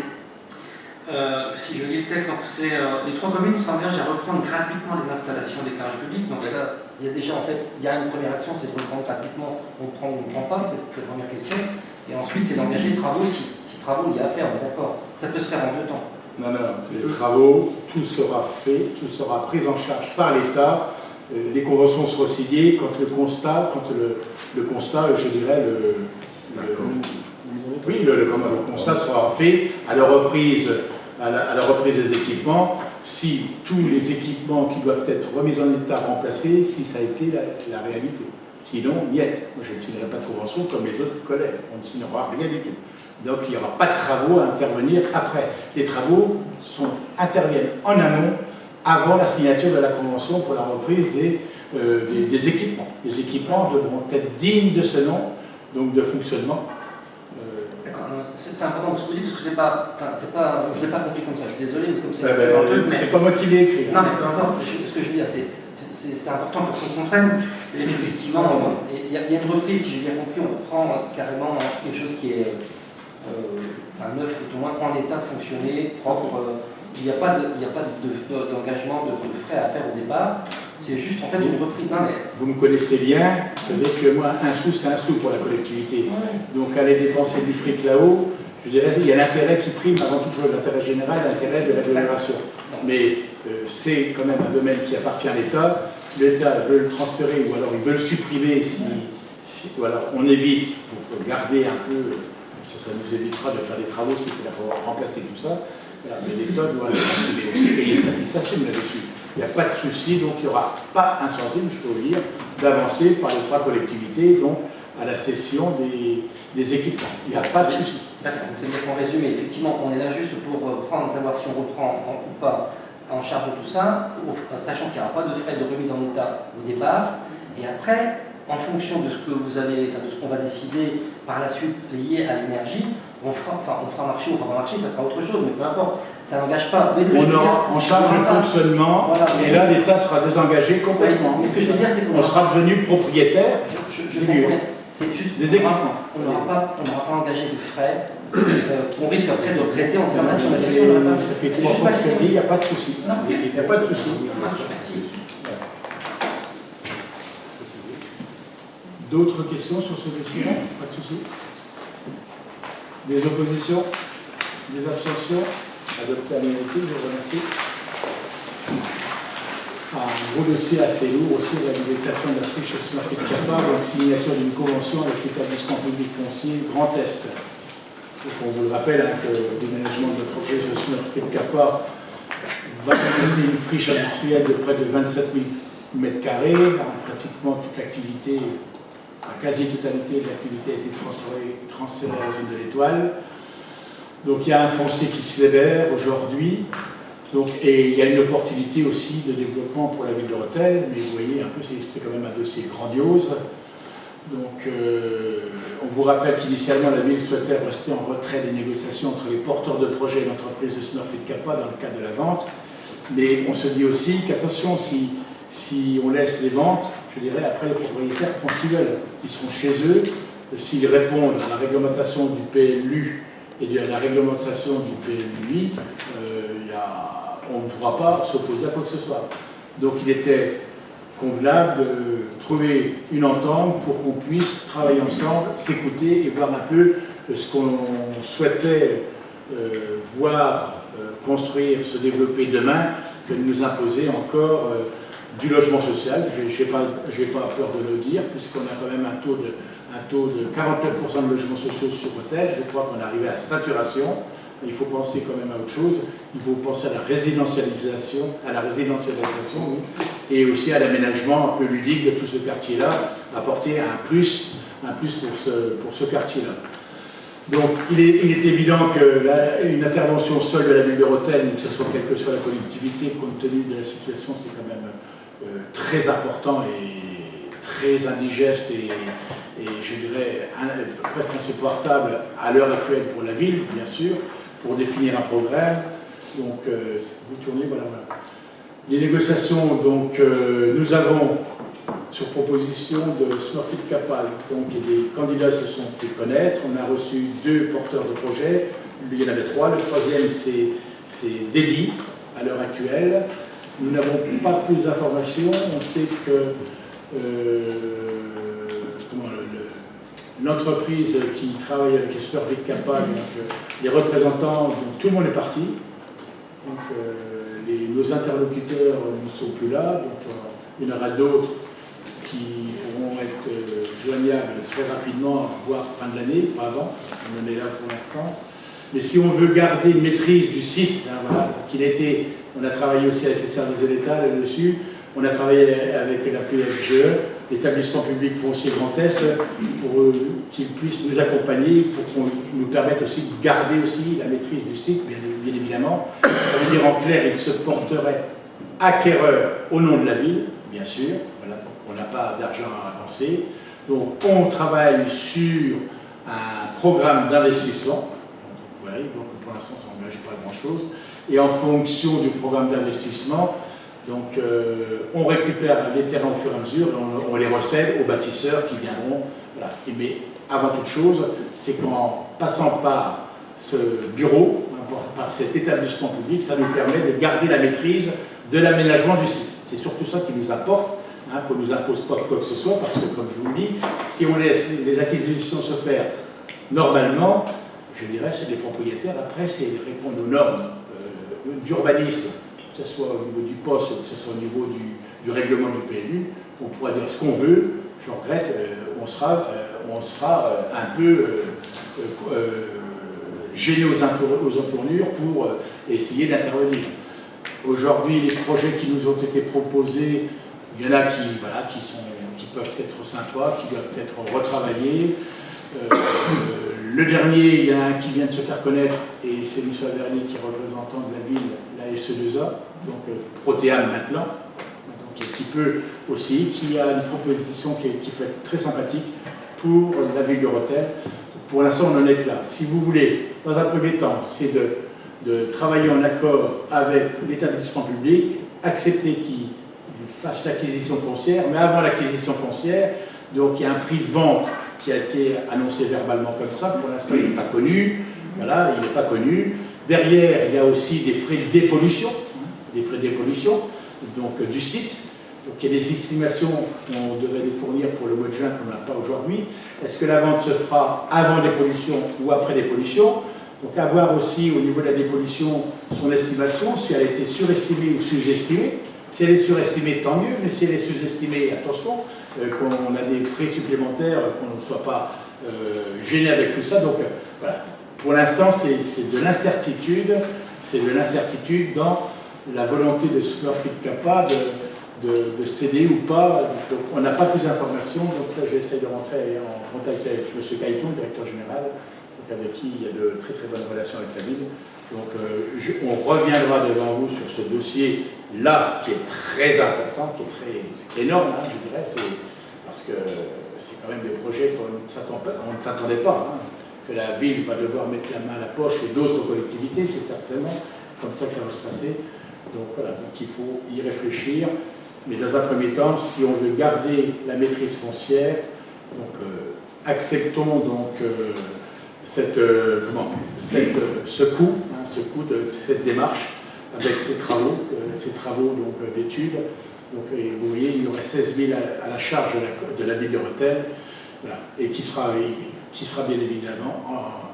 Si je lis le texte, donc c'est les 3 communes s'engagent à reprendre gratuitement les installations d'éclairage public. Donc ça, il y a déjà en fait, il y a une première action, c'est de reprendre gratuitement, on prend ou on ne prend pas, c'est la première question. Et ensuite, c'est d'engager des travaux si travaux il y a à faire, on est d'accord. Ça peut se faire en 2 temps. Non, c'est les travaux, tout sera fait, tout sera pris en charge par l'État. Les conventions seront signées quand le constat, je dirais, le constat sera fait à la reprise des équipements, si tous les équipements qui doivent être remis en état remplacés, si ça a été la réalité. Sinon, niet. Moi, je ne signerai pas de convention comme les autres collègues. On ne signera rien du tout. Donc, il n'y aura pas de travaux à intervenir après. Les travaux interviennent en amont, avant la signature de la convention pour la reprise des équipements. Les équipements devront être dignes de ce nom, donc de fonctionnement. D'accord, c'est important ce que vous dites, parce que je ne l'ai pas compris comme ça, je suis désolé, mais comme c'est c'est pas moi qui l'ai écrit. Non, mais peu importe, ce que je veux dire, c'est important pour qu'on comprenne. Et effectivement, il y a une reprise, si j'ai bien compris, on reprend carrément quelque chose qui est neuf, tout au moins en état de fonctionner, propre. Il n'y a pas d'engagement, de frais à faire au départ. C'est juste en fait une reprise. Vous me connaissez bien, vous savez que moi, un sou, c'est un sou pour la collectivité. Ouais. Donc aller dépenser du fric là-haut, je dirais, il y a l'intérêt qui prime avant toute chose, l'intérêt général, l'intérêt de l'agglomération. Mais c'est quand même un domaine qui appartient à l'État. L'État veut le transférer ou alors il veut le supprimer ou alors on évite pour garder un peu, ça nous évitera de faire des travaux s'il faut remplacer tout ça. Voilà, mais l'État doit assumer aussi, et il s'assume là-dessus. Il n'y a pas de souci, donc il n'y aura pas un centime, je peux vous dire, d'avancer par les 3 collectivités, donc à la cession des équipements. Il n'y a pas de souci. D'accord, donc c'est-à-dire qu'en résumé, effectivement, on est là juste pour savoir si on reprend ou pas en charge de tout ça, sachant qu'il n'y aura pas de frais de remise en état au départ, et après, en fonction de ce que vous avez, de ce qu'on va décider par la suite lié à l'énergie, on fera marcher ou on fera pas marcher, ça sera autre chose, mais peu importe, ça n'engage pas. On aura en charge le fonctionnement, voilà, et là l'État sera désengagé complètement. Mais ce que je veux dire, c'est qu'on sera devenu propriétaire c'est juste des équipements. On n'aura pas engagé de frais, on risque après de prêter en sommation. Ça fait 3 fois que je te dis, il n'y a pas de souci. Il n'y a pas de souci. Merci. D'autres questions sur ce document? Pas de souci. Des oppositions? Des abstentions? Adopté à l'unanimité, je vous remercie. Un gros dossier assez lourd aussi, la négociation de la friche Smurfit Kappa, donc signature d'une convention avec l'établissement public foncier Grand Est. Donc on vous le rappelle que le déménagement de l'entreprise Smurfit Kappa va commencer une friche industrielle de près de 27 000 m², pratiquement toute l'activité. La quasi-totalité de l'activité a été transférée à la zone de l'Étoile. Donc il y a un foncier qui se libère aujourd'hui. Et il y a une opportunité aussi de développement pour la ville de Rethel, mais vous voyez, un peu, c'est quand même un dossier grandiose. Donc on vous rappelle qu'initialement la ville souhaitait rester en retrait des négociations entre les porteurs de projets et l'entreprise de Smurfit Kappa dans le cadre de la vente. Mais on se dit aussi qu'attention, si on laisse les ventes, je dirais, après les propriétaires font ce qu'ils veulent. Ils sont chez eux, s'ils répondent à la réglementation du PLU et à la réglementation du PLUI, on ne pourra pas s'opposer à quoi que ce soit. Donc il était convenable de trouver une entente pour qu'on puisse travailler ensemble, s'écouter et voir un peu ce qu'on souhaitait voir construire, se développer demain, que de nous imposer encore du logement social. Je n'ai pas peur de le dire, puisqu'on a quand même un taux de 49% de logements sociaux sur Rethel. Je crois qu'on est arrivé à saturation. Il faut penser quand même à autre chose. Il faut penser à la résidentialisation, oui, et aussi à l'aménagement un peu ludique de tout ce quartier-là, apporter un plus pour ce quartier-là. Donc il est évident qu'une intervention seule de la ville de Rethel, que ce soit quelle que soit la collectivité, compte tenu de la situation, c'est quand même très important et très indigeste et je dirais presque insupportable à l'heure actuelle pour la ville, bien sûr, pour définir un programme. Donc, vous tournez, voilà. Les négociations, donc, nous avons, sur proposition de Smurfit Kappa, donc des candidats se sont fait connaître. On a reçu 2 porteurs de projet. Il y en avait 3. Le troisième, c'est Dedi, à l'heure actuelle. Nous n'avons pas plus d'informations. On sait que l'entreprise qui travaille avec les Smurfit Kappa, donc, les représentants, donc, tout le monde est parti. Donc, nos interlocuteurs ne sont plus là. Donc, il y en aura d'autres qui pourront être joignables très rapidement, voire fin de l'année, pas avant. On en est là pour l'instant. Mais si on veut garder une maîtrise du site, hein, voilà, on a travaillé aussi avec les services de l'État là-dessus, on a travaillé avec la PFGE, l'établissement public foncier Grand Est, pour qu'ils puissent nous accompagner, pour qu'on nous permette aussi de garder aussi la maîtrise du site, bien évidemment. Ça veut dire en clair, il se porterait acquéreur au nom de la ville, bien sûr. Voilà, donc on n'a pas d'argent à avancer. Donc on travaille sur un programme d'investissement. Voilà, donc pour l'instant, ça n'engage pas grand-chose. Et en fonction du programme d'investissement, donc on récupère les terrains au fur et à mesure, on les recèle aux bâtisseurs qui viendront. Voilà. Mais avant toute chose, c'est qu'en passant par ce bureau, par cet établissement public, ça nous permet de garder la maîtrise de l'aménagement du site. C'est surtout ça qui nous apporte, hein, qu'on ne nous impose pas quoi que ce soit, parce que comme je vous le dis, si on laisse les acquisitions se faire normalement, je dirais, c'est des propriétaires, après, c'est répondre aux normes d'urbanisme, que ce soit au niveau du poste, que ce soit au niveau du règlement du PLU, on pourra dire ce qu'on veut, je regrette, on sera un peu gêné aux entournures pour essayer d'intervenir. Aujourd'hui, les projets qui nous ont été proposés, il y en a qui peuvent être sympas, qui doivent être retravaillés. Le dernier, il y en a un qui vient de se faire connaître, et c'est M. Averny qui est représentant de la ville, la SE2A, donc Protéam maintenant, donc, qui a une proposition qui peut être très sympathique pour la ville de Rethel. Pour l'instant, on en est là. Si vous voulez, dans un premier temps, c'est de travailler en accord avec l'établissement public, accepter qu'il fasse l'acquisition foncière, mais avant l'acquisition foncière, donc il y a un prix de vente qui a été annoncé verbalement comme ça. Pour l'instant, il n'est pas connu. Voilà, il n'est pas connu. Derrière, il y a aussi des frais de dépollution, donc du site. Donc il y a des estimations qu'on devait nous fournir pour le mois de juin qu'on n'a pas aujourd'hui. Est-ce que la vente se fera avant dépollution ou après dépollution? Donc avoir aussi au niveau de la dépollution son estimation, si elle a été surestimée ou sous-estimée. Si elle est surestimée, tant mieux, mais si elle est sous-estimée, attention, qu'on a des frais supplémentaires, qu'on ne soit pas gêné avec tout ça. Donc voilà, pour l'instant, c'est de l'incertitude, dans la volonté de Smurfit Kappa de céder ou pas. Donc, on n'a pas plus d'informations, donc là j'essaie de rentrer en contact avec M. Caïton, directeur général, avec qui il y a de très très bonnes relations avec la ville. Donc on reviendra devant vous sur ce dossier-là, qui est très important, qui est énorme, hein, je dirais, parce que c'est quand même des projets qu'on ne s'attendait pas, hein, que la ville va devoir mettre la main à la poche et d'autres collectivités, c'est certainement comme ça que ça va se passer. Donc voilà, donc il faut y réfléchir, mais dans un premier temps, si on veut garder la maîtrise foncière, donc acceptons donc ce coût de cette démarche avec ces travaux d'études. Donc, vous voyez, il y aurait 16 000 à la charge de la ville de Rethel, voilà, et qui sera bien évidemment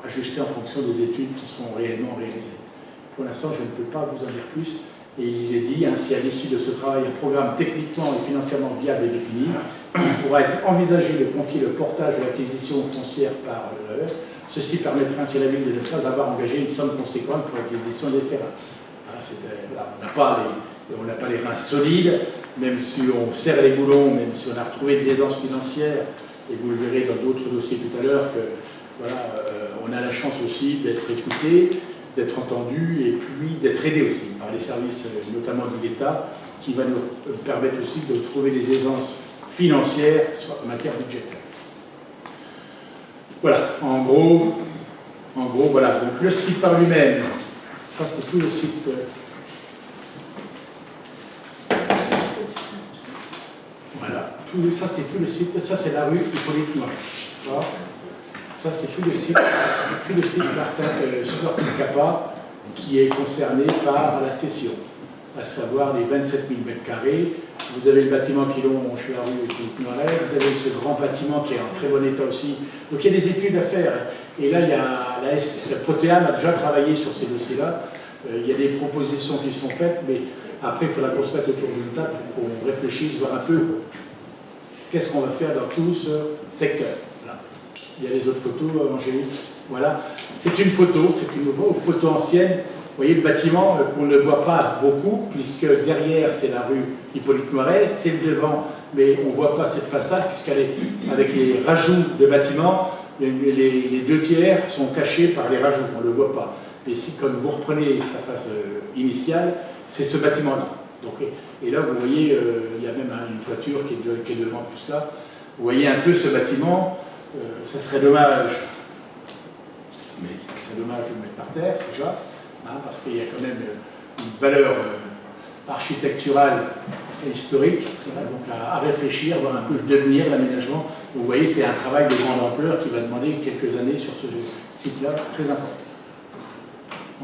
ajusté en fonction des études qui seront réellement réalisées. Pour l'instant, je ne peux pas vous en dire plus. Et il est dit, si à l'issue de ce travail, un programme techniquement et financièrement viable est défini, il pourra être envisagé de confier le portage de l'acquisition foncière par l'heure. Ceci permettra ainsi à la ville de ne pas avoir engagé une somme conséquente pour l'acquisition des terrains. Voilà, on n'a pas les reins solides, même si on serre les boulons, même si on a retrouvé de l'aisance financière, et vous le verrez dans d'autres dossiers tout à l'heure, que voilà, on a la chance aussi d'être écouté, d'être entendu et puis d'être aidé aussi par les services, notamment de l'État, qui va nous permettre aussi de trouver des aisances financières en matière budgétaire. Voilà, en gros, voilà. Donc le site par lui-même, ça c'est tout le site. Voilà, ça c'est tout le site, ça c'est la rue Hippolyte Noiret. Ça c'est tout le site Martin Super-Capa qui est concerné par la cession, à savoir les 27 000 m². Vous avez le bâtiment qui longe la rue Hippolyte Noiret, vous avez ce grand bâtiment qui est en très bon état aussi. Donc il y a des études à faire. Et là, il y a la Protéam a déjà travaillé sur ces dossiers-là. Il y a des propositions qui sont faites, mais après, il faudra qu'on se mette autour d'une table pour qu'on réfléchisse, voir un peu qu'est-ce qu'on va faire dans tout ce secteur. Voilà. Il y a les autres photos, Angélique. Voilà. C'est une photo ancienne. Vous voyez le bâtiment qu'on ne voit pas beaucoup, puisque derrière, c'est la rue Hippolyte Noiret, c'est le devant, mais on ne voit pas cette façade, puisqu'elle est avec les rajouts de bâtiments, les 2 tiers sont cachés par les rajouts, on ne le voit pas. Et si, quand vous reprenez sa face initiale, c'est ce bâtiment-là. Et là, vous voyez, il y a même une toiture qui est devant tout cela. Vous voyez un peu ce bâtiment, ça serait dommage, mais ça serait dommage de le mettre par terre, déjà, hein, parce qu'il y a quand même une valeur architecturale et historique, donc à réfléchir, voir un peu le devenir, l'aménagement. Vous voyez, c'est un travail de grande ampleur qui va demander quelques années sur ce site-là, très important.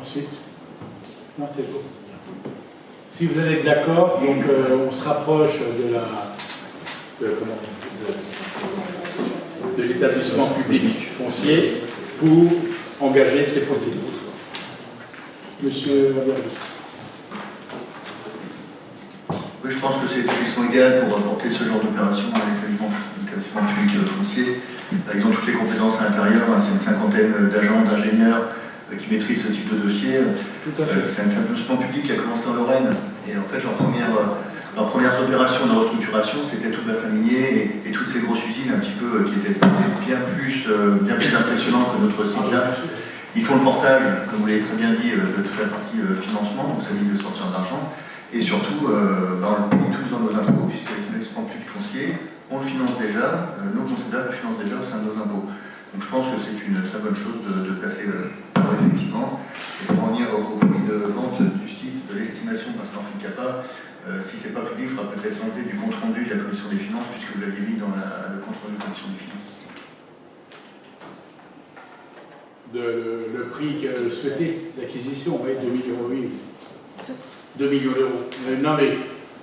Ensuite, non, c'est beau. Si vous allez être d'accord, donc on se rapproche de l'établissement public foncier pour engager ces procédures. Monsieur Laverdy. Oui, je pense que c'est l'établissement idéal pour porter ce genre d'opération avec l'établissement public foncier. Ils ont toutes les compétences à l'intérieur, hein, c'est une cinquantaine d'agents, d'ingénieurs qui maîtrisent ce type de dossier. C'est un établissement public qui a commencé en Lorraine, et en fait leurs premières opérations de restructuration, c'était tout le bassin minier et toutes ces grosses usines un petit peu qui étaient bien plus impressionnantes que notre site là. Ils font le portage, comme vous l'avez très bien dit, de toute la partie financement, donc ça dit de sortir d'argent. Et surtout, on le paye tous dans nos impôts, puisque l'établissement public foncier, on le finance déjà, nos contribuables le financent déjà au sein de nos impôts. Donc je pense que c'est une très bonne chose de passer effectivement. Et pour en venir au prix de vente du site, de l'estimation par Super-Capa, si ce n'est pas public, il faudra peut-être l'enlever du compte rendu de la commission des finances, puisque vous l'aviez mis dans le compte rendu de la commission des finances. Le prix souhaité d'acquisition, oui, 2 millions, oui. 2 millions d'euros. Non, mais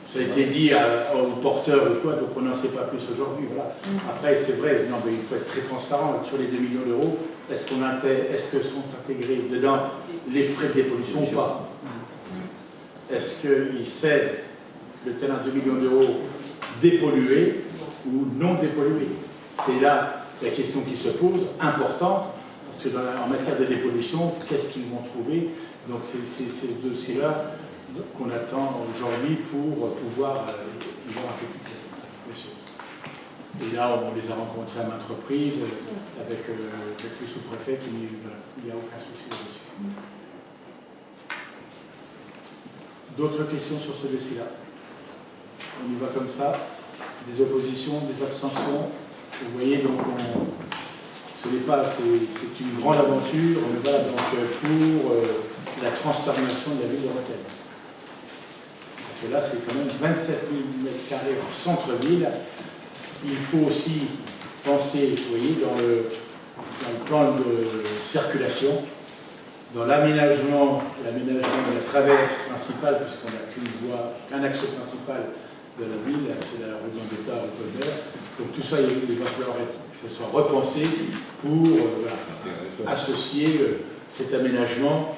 ça a été dit aux porteurs ou quoi, donc on n'en sait pas plus aujourd'hui. Voilà. Après, c'est vrai, non, mais il faut être très transparent sur les 2 millions d'euros. Est-ce que sont intégrés dedans les frais de dépollution ou pas? Est-ce qu'ils cèdent le terrain à 2 millions d'euros dépollué ou non dépollué? C'est là la question qui se pose, importante. Parce que en matière de dépollution, qu'est-ce qu'ils vont trouver? Donc c'est ces dossiers-là qu'on attend aujourd'hui pour pouvoir y voir un peu plus clair, bien sûr. Et là, on les a rencontrés à maintes reprises avec le sous-préfet qui il n'y a aucun souci là-dessus. D'autres questions sur ce dossier-là? On y va comme ça. Des oppositions, des abstentions. Vous voyez, donc ce n'est pas, c'est une grande aventure. On va donc pour la transformation de la ville de Rethel. Parce que là, c'est quand même 27 000 m² en centre-ville. Il faut aussi penser, vous voyez, dans le plan de circulation, dans l'aménagement de la traverse principale, puisqu'on n'a qu'un axe principal de la ville, c'est la rue d'Ambetta, rue Colbert. Donc tout ça, il va falloir que ça soit repensé pour associer cet aménagement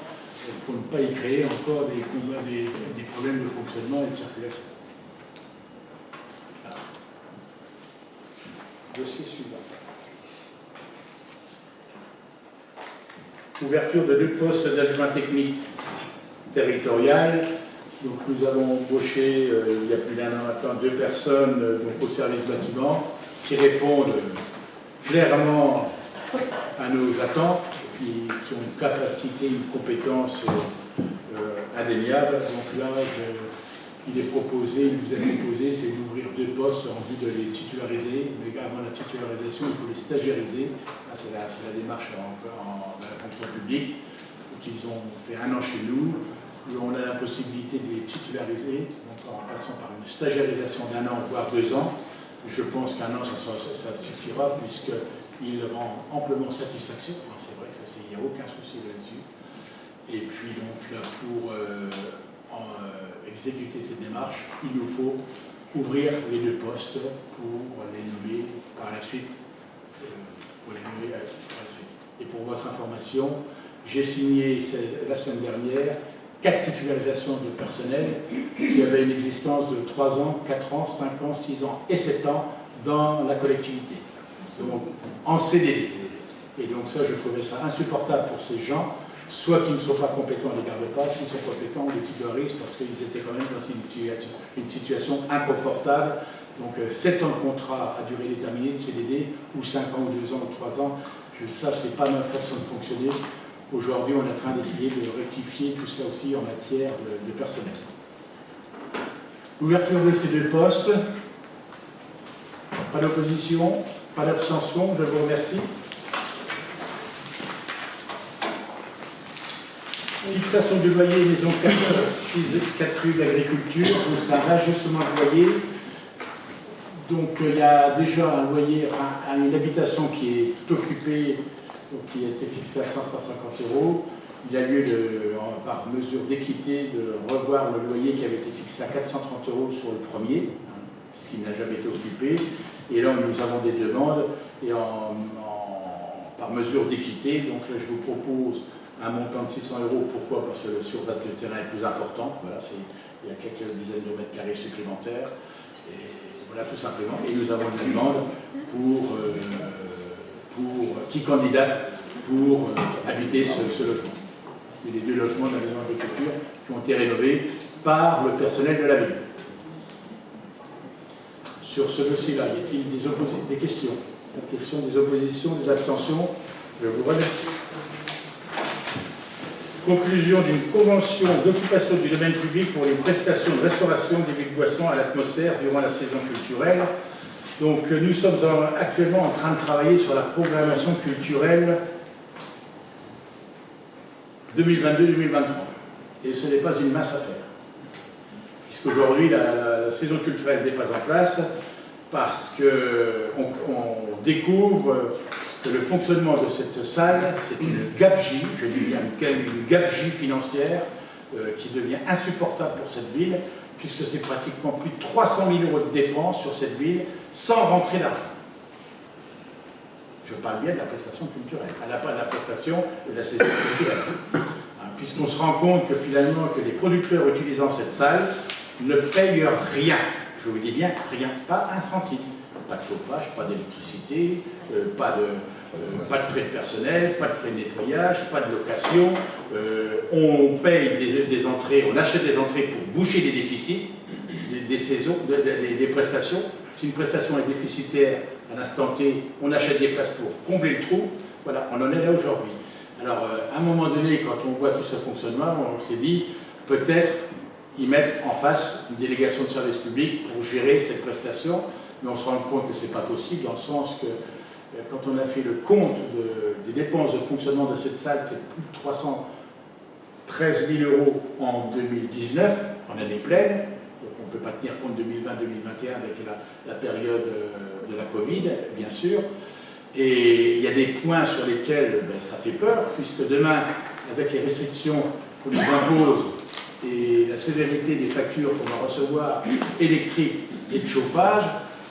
pour ne pas y créer encore des problèmes de fonctionnement et de circulation. Voilà. Dossier suivant. Ouverture de 2 postes d'adjoint technique territorial. Donc nous avons embauché, il y a plus d'un an maintenant, 2 personnes donc, au service bâtiment qui répondent clairement à nos attentes, qui ont une capacité, une compétence indéniable. Donc là, il vous est proposé, c'est d'ouvrir 2 postes en vue de les titulariser. Mais avant la titularisation, il faut les stagiariser. C'est la démarche dans la fonction publique. Donc, ils ont fait 1 an chez nous. On a la possibilité de les titulariser en passant par une stagiarisation d'1 an, voire 2 ans. Je pense qu'1 an, ça suffira, puisqu'il rend amplement satisfaction. C'est vrai, il n'y a aucun souci là-dessus. Et puis, donc, là, pour exécuter cette démarche, il nous faut ouvrir les 2 postes pour les nommer par la suite. Et pour votre information, j'ai signé la semaine dernière 4 titularisations de personnel qui avaient une existence de 3 ans, 4 ans, 5 ans, 6 ans et 7 ans dans la collectivité, donc en CDD. Et donc ça, je trouvais ça insupportable pour ces gens, soit qu'ils ne sont pas compétents, on ne les garde pas, s'ils sont compétents, on les titularise parce qu'ils étaient quand même dans une situation inconfortable. Donc 7 ans de contrat à durée déterminée de CDD, ou 5 ans, ou 2 ans, ou 3 ans, ça, c'est pas ma façon de fonctionner. Aujourd'hui, on est en train d'essayer de rectifier tout cela aussi en matière de personnel. L'ouverture de ces 2 postes, pas d'opposition, pas d'abstention, je vous remercie. Fixation du loyer maison 4 rue d'agriculture, donc c'est un ajustement de loyer. Donc il y a déjà un loyer, une habitation qui est occupée, donc qui a été fixée à 550 €. Il y a lieu, par mesure d'équité, de revoir le loyer qui avait été fixé à 430 € sur le premier, puisqu'il n'a jamais été occupé. Et là, nous avons des demandes, et par mesure d'équité, donc là, je vous propose un montant de 600 €. Pourquoi? Parce que la surface de terrain est plus importante. Voilà, il y a quelques dizaines de mètres carrés supplémentaires. Et voilà, tout simplement. Et nous avons une demande qui candidate pour habiter ce logement. C'est les 2 logements de la maison d'agriculture qui ont été rénovés par le personnel de la ville. Sur ce dossier-là, y a-t-il des questions? Des questions, des oppositions, des abstentions? Je vous remercie. Conclusion d'une convention d'occupation du domaine public pour les prestations de restauration des villes boissons à l'atmosphère durant la saison culturelle. Donc nous sommes actuellement en train de travailler sur la programmation culturelle 2022-2023. Et ce n'est pas une mince affaire. Puisqu'aujourd'hui, la saison culturelle n'est pas en place parce qu'on découvre que le fonctionnement de cette salle, c'est une gabegie, je dis bien une gabegie financière qui devient insupportable pour cette ville, puisque c'est pratiquement plus de 300 000 € de dépenses sur cette ville sans rentrée d'argent. Je parle bien de la prestation culturelle, pas de la prestation de la saison culturelle. Puisqu'on se rend compte que finalement, que les producteurs utilisant cette salle ne payent rien. Je vous dis bien rien, pas un centime. Pas de chauffage, pas d'électricité, pas de frais de personnel, pas de frais de nettoyage, pas de location. On paye des entrées, on achète des entrées pour boucher des déficits, des prestations. Si une prestation est déficitaire à l'instant T, on achète des places pour combler le trou. Voilà, on en est là aujourd'hui. Alors, à un moment donné, quand on voit tout ce fonctionnement, on s'est dit peut-être y mettre en face une délégation de service public pour gérer cette prestation. Mais on se rend compte que ce n'est pas possible, dans le sens que quand on a fait le compte des dépenses de fonctionnement de cette salle, c'est plus de 313 000 € en 2019, en année pleine. Donc on ne peut pas tenir compte 2020-2021 avec la période de la Covid, bien sûr. Et il y a des points sur lesquels ça fait peur, puisque demain, avec les restrictions qu'on nous impose et la sévérité des factures qu'on va recevoir électriques et de chauffage,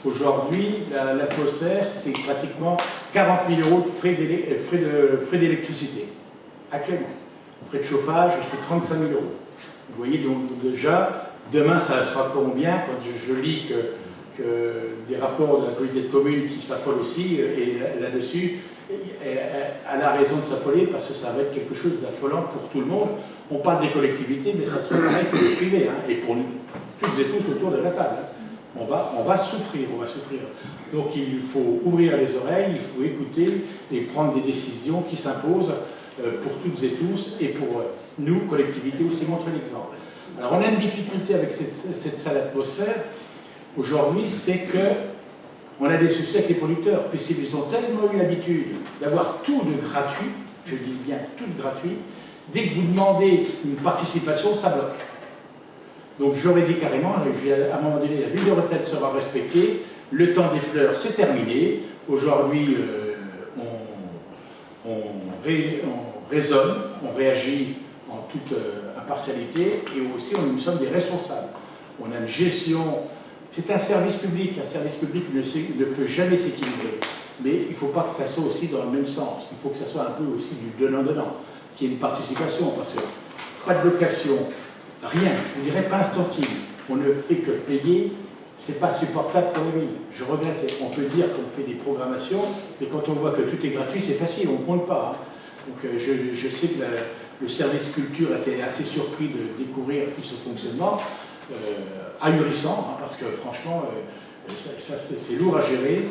aujourd'hui, l'atmosphère, c'est pratiquement 40 000 € de frais d'électricité, actuellement. Frais de chauffage, c'est 35 000 €. Vous voyez, donc déjà, demain, ça sera combien quand je lis que des rapports de la communauté de communes qui s'affolent aussi, et là-dessus, elle a raison de s'affoler parce que ça va être quelque chose d'affolant pour tout le monde. On parle des collectivités, mais ça sera pareil pour les privés, et pour nous, toutes et tous autour de la table. On va souffrir, Donc il faut ouvrir les oreilles, il faut écouter et prendre des décisions qui s'imposent pour toutes et tous, et pour nous, collectivités, aussi montrer l'exemple. Alors on a une difficulté avec cette salle atmosphère aujourd'hui, c'est que on a des soucis avec les producteurs, puisqu'ils ont tellement eu l'habitude d'avoir tout de gratuit, je dis bien tout de gratuit, dès que vous demandez une participation, ça bloque. Donc j'aurais dit carrément, à un moment donné, la ville de retraite sera respectée, le temps des fleurs c'est terminé, aujourd'hui on raisonne, on réagit en toute impartialité, et aussi nous sommes des responsables. On a une gestion, c'est un service public ne peut jamais s'équilibrer, mais il ne faut pas que ça soit aussi dans le même sens, il faut que ça soit un peu aussi du donnant-donnant, qu'il y ait une participation, parce que pas de location, rien, je vous dirais pas un centime, on ne fait que payer, c'est pas supportable pour les villes. Je regrette, on peut dire qu'on fait des programmations, mais quand on voit que tout est gratuit, c'est facile, on ne compte pas. Hein. Donc je sais que le service culture était assez surpris de découvrir tout ce fonctionnement, ahurissant, hein, parce que franchement, c'est lourd à gérer.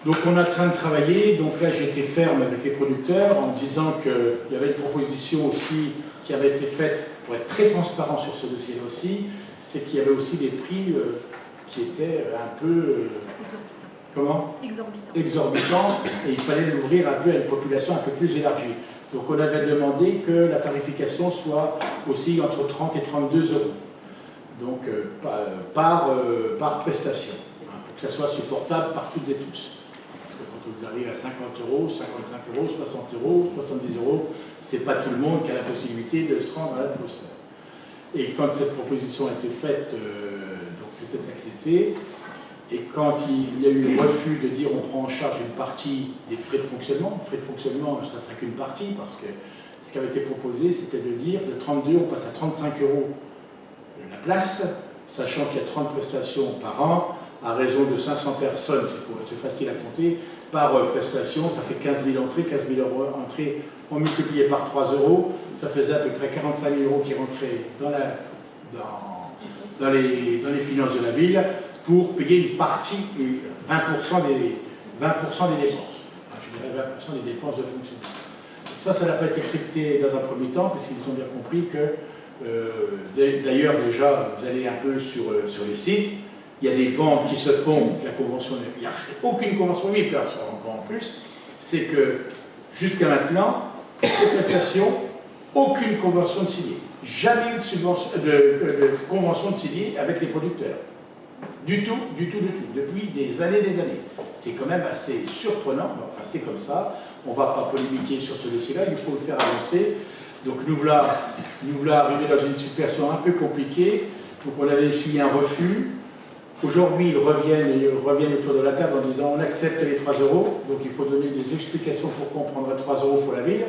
Donc on est en train de travailler, donc là j'ai été ferme avec les producteurs en disant qu'il y avait une proposition aussi qui avait été faite pour être très transparent sur ce dossier-là aussi, c'est qu'il y avait aussi des prix qui étaient un peu... comment ? Exorbitants, et il fallait l'ouvrir un peu à une population un peu plus élargie. Donc on avait demandé que la tarification soit aussi entre 30 et 32 euros, donc par prestation, hein, pour que ça soit supportable par toutes et tous. Parce que quand vous arrivez à 50 euros, 55 euros, 60 euros, 70 euros, c'est pas tout le monde qui a la possibilité de se rendre à l'atmosphère. Et quand cette proposition a été faite, donc c'était accepté. Et quand il y a eu le refus de dire on prend en charge une partie des frais de fonctionnement, ça ne sera qu'une partie, parce que ce qui avait été proposé, c'était de dire de 32, on passe à 35 euros la place, sachant qu'il y a 30 prestations par an, à raison de 500 personnes, c'est facile à compter, par prestation, ça fait 15 000 entrées, 15 000 euros entrées, on multipliait par 3 euros, ça faisait à peu près 45 000 euros qui rentraient dans les finances de la ville, pour payer une partie, 20% des dépenses. Enfin, je dirais 20% des dépenses de fonctionnement. Ça n'a pas été accepté dans un premier temps, puisqu'ils ont bien compris que, d'ailleurs déjà, vous allez un peu sur les sites, il y a des ventes qui se font, la convention, il n'y a aucune convention libre, encore en plus, c'est que jusqu'à maintenant, les prestations, aucune convention de signer. Jamais eu de convention de signer avec les producteurs. Du tout, depuis des années. C'est quand même assez surprenant, enfin c'est comme ça, on ne va pas polémiquer sur ce dossier-là, il faut le faire avancer. Donc nous voilà arrivés dans une situation un peu compliquée, donc on avait essuyé un refus. Aujourd'hui ils reviennent autour de la table en disant on accepte les 3 euros, donc il faut donner des explications pourquoi on prendrait 3 euros pour la ville.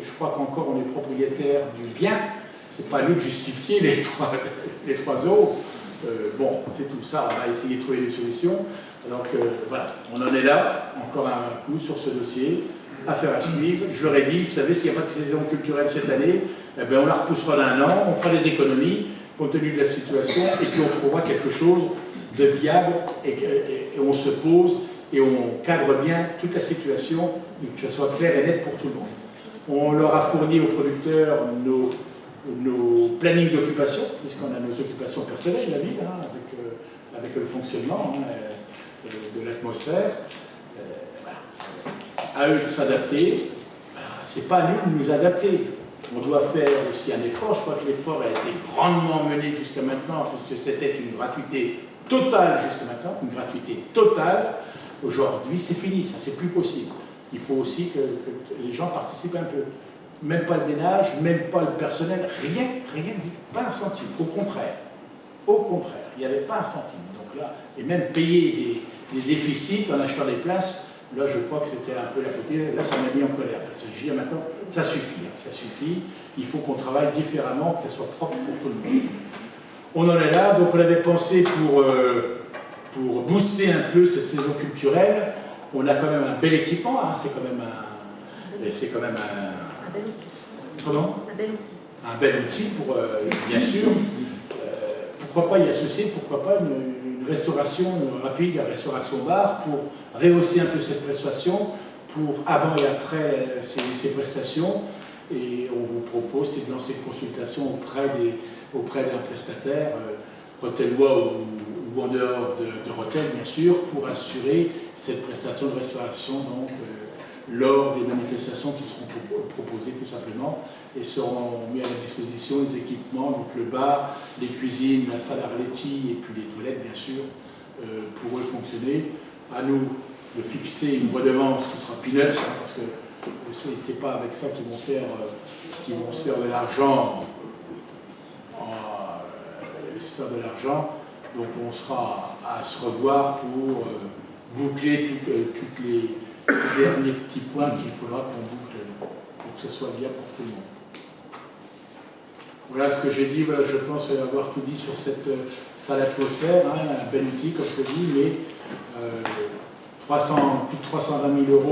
Je crois qu'encore on est propriétaire du bien, c'est pas à nous de justifier les 3 euros. Bon, c'est tout ça, on va essayer de trouver des solutions. Alors que voilà, on en est là, encore un coup sur ce dossier, affaire à suivre. Je leur ai dit, vous savez, s'il n'y a pas de saison culturelle cette année, eh bien, on la repoussera d'un an, on fera des économies compte tenu de la situation, et puis on trouvera quelque chose de viable, et on se pose, et on cadre bien toute la situation, et que ça soit clair et net pour tout le monde. On leur a fourni aux producteurs nos plannings d'occupation, puisqu'on a nos occupations personnelles, la ville, hein, avec le fonctionnement de l'atmosphère. Voilà. À eux de s'adapter. C'est pas à nous de nous adapter. On doit faire aussi un effort. Je crois que l'effort a été grandement mené jusqu'à maintenant, puisque c'était une gratuité totale jusqu'à maintenant, une gratuité totale. Aujourd'hui, c'est fini, ça c'est plus possible. Il faut aussi que les gens participent un peu. Même pas le ménage, même pas le personnel, rien du tout, pas un centime, au contraire, il n'y avait pas un centime. Donc là, et même payer les déficits en achetant des places, là je crois que c'était un peu la côté, là ça m'a mis en colère, parce que je dis maintenant, ça suffit, il faut qu'on travaille différemment, que ça soit propre pour tout le monde. On en est là, donc on avait pensé pour booster un peu cette saison culturelle, on a quand même un bel équipement, hein, c'est quand même un bel outil. Comment ? Un bel outil. Un bel outil pour, bien sûr, pourquoi pas y associer, pourquoi pas une restauration rapide, une restauration bar, pour rehausser un peu cette prestation, pour avant et après ces prestations, Et on vous propose, c'est de lancer une consultation auprès d'un prestataire, Rotellois ou en dehors de Rotel, bien sûr, pour assurer cette prestation de restauration donc, lors des manifestations qui seront proposées tout simplement et seront mis à la disposition des équipements, donc le bar, les cuisines, la salle à reletti et puis les toilettes, bien sûr, pour eux fonctionner. À nous de fixer une redevance qui sera peanuts, hein, parce que c'est pas avec ça qu'ils vont se faire de l'argent. Donc on sera à se revoir pour boucler tous les derniers petits points qu'il faudra qu'on boucle pour que ce soit bien pour tout le monde. Voilà ce que j'ai dit. Voilà, je pense avoir tout dit sur cette salle atmosphère, hein, un bel outil comme je dis, mais plus de 320 000 €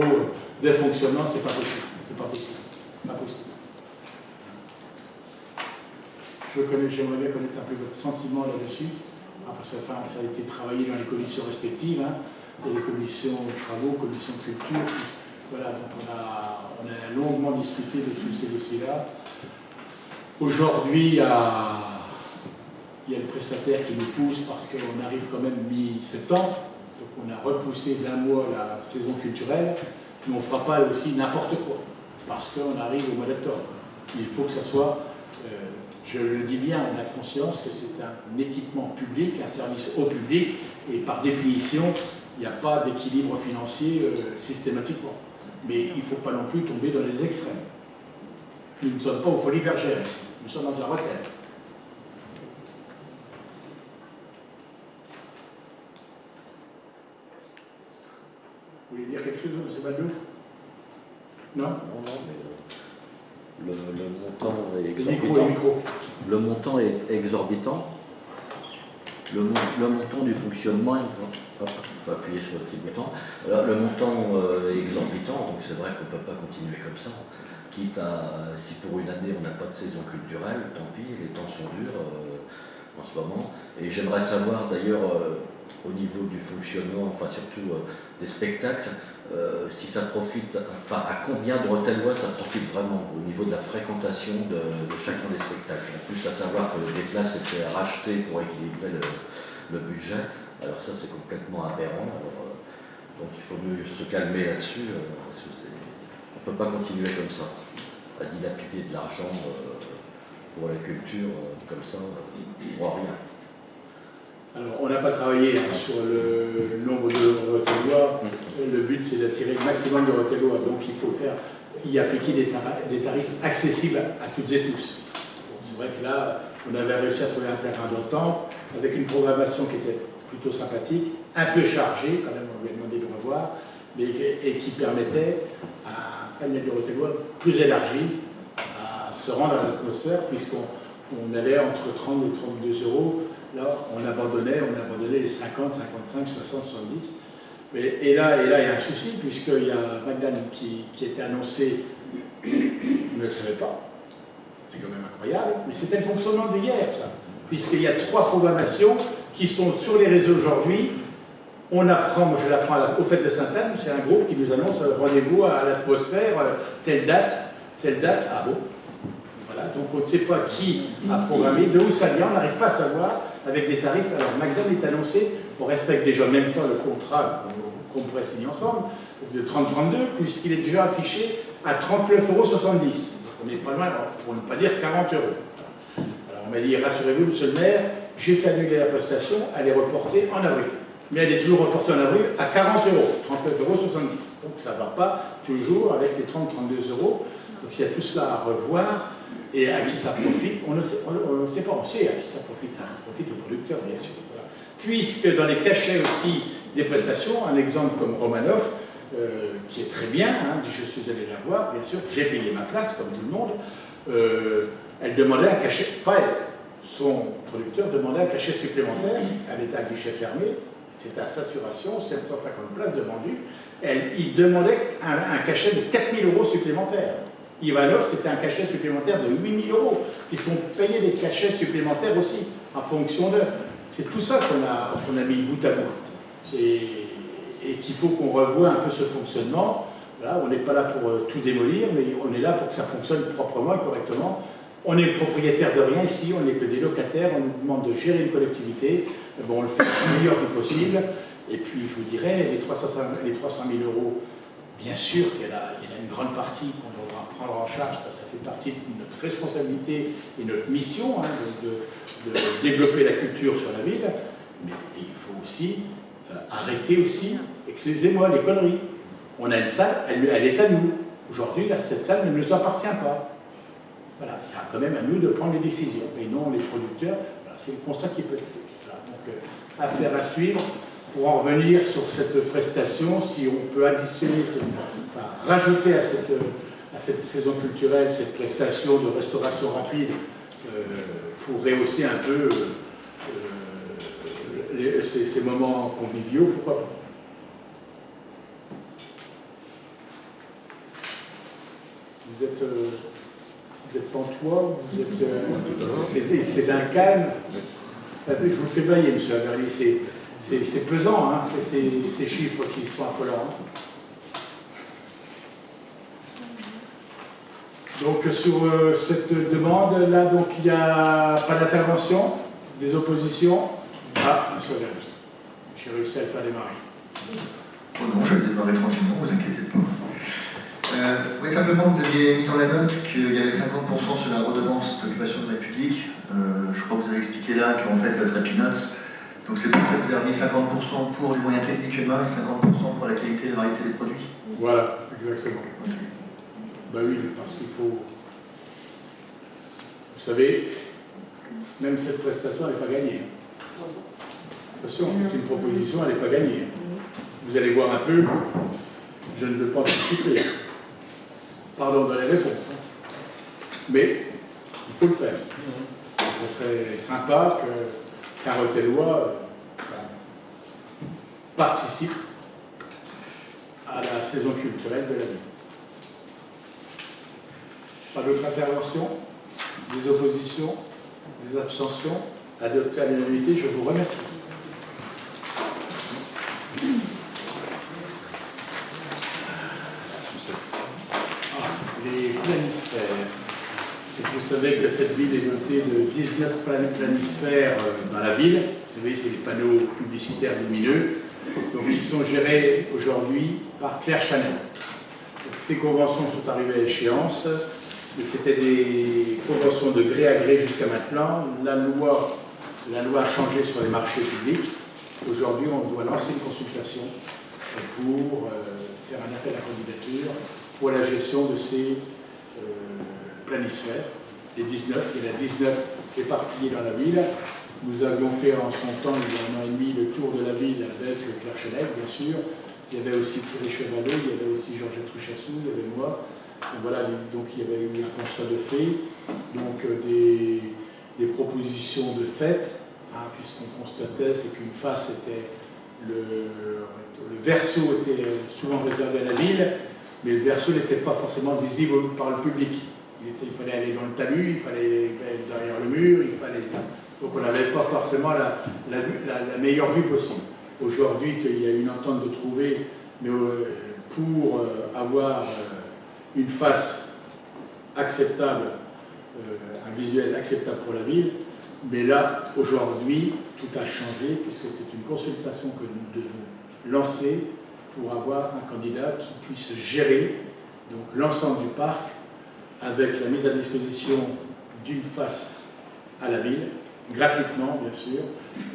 de fonctionnement, c'est pas possible. C'est pas possible. Pas possible. J'aimerais bien connaître un peu votre sentiment là-dessus, parce que ça a été travaillé dans les commissions respectives, hein, dans les commissions travaux, commissions culture, voilà, donc on a longuement discuté de tous ces dossiers-là. Aujourd'hui, il y a le prestataire qui nous pousse parce qu'on arrive quand même mi-septembre, donc on a repoussé d'1 mois la saison culturelle, mais on ne fera pas aussi n'importe quoi, parce qu'on arrive au mois d'octobre. Il faut que ça soit... je le dis bien, on a conscience que c'est un équipement public, un service au public, et par définition, il n'y a pas d'équilibre financier systématiquement. Mais il ne faut pas non plus tomber dans les extrêmes. Nous ne sommes pas aux Folies Bergères ici, nous sommes dans un Rotel. Vous voulez dire quelque chose, M. Baldou? Non? Non, mais le montant est exorbitant. Le montant est exorbitant. Le montant du fonctionnement, il faut appuyer sur le petit bouton. Alors, le montant est exorbitant, donc c'est vrai qu'on ne peut pas continuer comme ça. Quitte à, si pour une année on n'a pas de saison culturelle, tant pis, les temps sont durs en ce moment. Et j'aimerais savoir d'ailleurs, au niveau du fonctionnement, enfin surtout des spectacles, si ça profite, enfin à combien de Rotellois ça profite vraiment au niveau de la fréquentation de chacun des spectacles. En plus, à savoir que des places étaient rachetées pour équilibrer le budget, alors ça c'est complètement aberrant. Alors, donc il faut mieux se calmer là-dessus, parce que on ne peut pas continuer comme ça, à dilapider de l'argent pour la culture, comme ça, pour rien. Alors, on n'a pas travaillé sur le nombre de Rotellois. Le but, c'est d'attirer le maximum de Rotellois. Donc, il faut y appliquer des tarifs accessibles à toutes et tous. C'est vrai que là, on avait réussi à trouver un terrain d'entente avec une programmation qui était plutôt sympathique, un peu chargée, quand même, on lui a demandé de revoir, et qui permettait à un panel de Rotellois plus élargi à se rendre à l'atmosphère, puisqu'on allait entre 30 et 32 €. Là, on abandonnait les 50, 55, 60, 70. Et là, il y a un souci, puisqu'il y a Magdan qui était annoncé, on ne le savait pas. C'est quand même incroyable. Mais c'était le fonctionnement d'hier, ça. Puisqu'il y a 3 programmations qui sont sur les réseaux aujourd'hui. On apprend, moi je l'apprends au Fêtes de Sainte-Anne, c'est un groupe qui nous annonce rendez-vous à l'atmosphère, telle date, ah bon. Voilà, donc on ne sait pas qui a programmé, de où ça vient, on n'arrive pas à savoir, avec des tarifs. Alors Magdan est annoncé, on respecte déjà même pas le contrat qu'on pourrait signer ensemble, de 30-32, puisqu'il est déjà affiché à 39,70 €. On n'est pas loin, pour ne pas dire 40 €. Alors on m'a dit, rassurez-vous, monsieur le maire, j'ai fait annuler la prestation, elle est reportée en avril. Mais elle est toujours reportée en avril à 40 €, 39,70 €. Donc ça ne va pas toujours avec les 30-32 €. Donc il y a tout cela à revoir. Et à qui ça profite, on ne sait pas, on sait à qui ça profite aux producteurs, bien sûr. Voilà. Puisque dans les cachets aussi des prestations, un exemple comme Romanov, qui est très bien, hein, je suis allé la voir, bien sûr, j'ai payé ma place, comme tout le monde, elle demandait un cachet, pas elle, son producteur demandait un cachet supplémentaire, elle était à guichet fermé, c'était à saturation, 750 places de vendues, il demandait un cachet de 4 000 € supplémentaires. Ivanov, c'était un cachet supplémentaire de 8 000 €. Ils sont payés des cachets supplémentaires aussi, en fonction de... C'est tout ça qu'on a mis bout à bout. Et qu'il faut qu'on revoie un peu ce fonctionnement. Voilà, on n'est pas là pour tout démolir, mais on est là pour que ça fonctionne proprement et correctement. On est propriétaire de rien ici, on n'est que des locataires, on nous demande de gérer une collectivité, bon, on le fait le meilleur du possible, et puis je vous dirais, les 300 000 euros, bien sûr qu'il y a une grande partie qu'on devra prendre en charge, parce que ça fait partie de notre responsabilité et notre mission, hein, de développer la culture sur la ville, mais il faut aussi arrêter aussi, excusez-moi, les conneries. On a une salle, elle est à nous. Aujourd'hui, cette salle ne nous appartient pas. Voilà, c'est quand même à nous de prendre les décisions, et non les producteurs. Voilà, c'est le constat qui peut être fait. Voilà, donc, affaire à suivre. Pour en revenir sur cette prestation, si on peut additionner, rajouter à cette saison culturelle, cette prestation de restauration rapide, pour rehausser un peu ces moments conviviaux, pourquoi pas. Vous êtes pantois, c'est d'un calme. Je vous fais bailler, monsieur Averly, c'est pesant, hein, ces chiffres qui sont affolants. Donc sur cette demande-là, donc il n'y a pas d'intervention, des oppositions. Ah, monsieur Averly, j'ai réussi à le faire démarrer. Oh non, je vais démarrer tranquillement, vous inquiétez pas. Oui, simplement, vous aviez mis dans la note qu'il y avait 50% sur la redevance d'occupation de la publique. Je crois que vous avez expliqué là qu'en fait, ça serait peanuts. Donc c'est pour ça que vous avez mis 50% pour les moyens techniques humains et 50% pour la qualité et la variété des produits. Voilà, exactement. Okay. Ben oui, parce qu'il faut... Vous savez, même cette prestation, elle n'est pas gagnée. Attention, c'est une proposition, elle n'est pas gagnée. Vous allez voir un peu, je ne veux pas anticiper. Pardon dans les réponses. Hein. Mais il faut le faire. Ce serait sympa que Carotte-et-Lois participe à la saison culturelle de la ville. Pas d'autres interventions, des oppositions, des abstentions, adopté à l'unanimité, je vous remercie. Les planisphères. Vous savez que cette ville est dotée de 19 planisphères dans la ville. Vous savez, c'est des panneaux publicitaires lumineux. Donc, ils sont gérés aujourd'hui par Claire Chanel. Donc, ces conventions sont arrivées à échéance. C'était des conventions de gré à gré jusqu'à maintenant. La loi a changé sur les marchés publics. Aujourd'hui, on doit lancer une consultation pour faire un appel à candidature pour la gestion de ces planisphères, les 19. Il y en a 19 éparpillés dans la ville. Nous avions fait en son temps, il y a 1 an et demi, le tour de la ville avec Claire Chanel, bien sûr. Il y avait aussi Thierry Chevalet, il y avait aussi Georges Truchassou, il y avait moi. Donc voilà, donc il y avait eu un constat de fait, donc des propositions de fait, hein, puisqu'on constatait, c'est qu'une face était, le verso était souvent réservé à la ville, mais le verso n'était pas forcément visible par le public. Il fallait aller dans le talus, il fallait être derrière le mur, donc on n'avait pas forcément la meilleure vue possible. Aujourd'hui, il y a une entente de trouver, mais pour avoir une face acceptable, un visuel acceptable pour la ville, mais là, aujourd'hui, tout a changé, puisque c'est une consultation que nous devons lancer pour avoir un candidat qui puisse gérer donc l'ensemble du parc avec la mise à disposition d'une face à la ville, gratuitement bien sûr,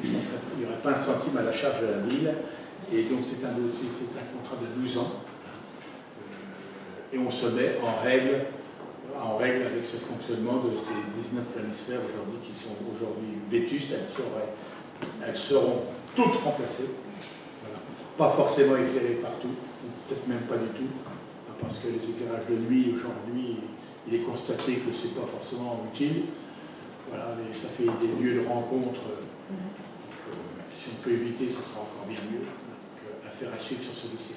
il n'y aurait pas un centime à la charge de la ville, et donc c'est un dossier, c'est un contrat de 12 ans, et on se met en règle avec ce fonctionnement de ces 19 planisphères aujourd'hui qui sont aujourd'hui vétustes, elles seront toutes remplacées. Voilà. Pas forcément éclairées partout, peut-être même pas du tout, parce que les éclairages de nuit aujourd'hui, il est constaté que ce n'est pas forcément utile. Voilà, ça fait des lieux de rencontre. Si on peut éviter, ça sera encore bien mieux. Donc, affaire à suivre sur ce dossier.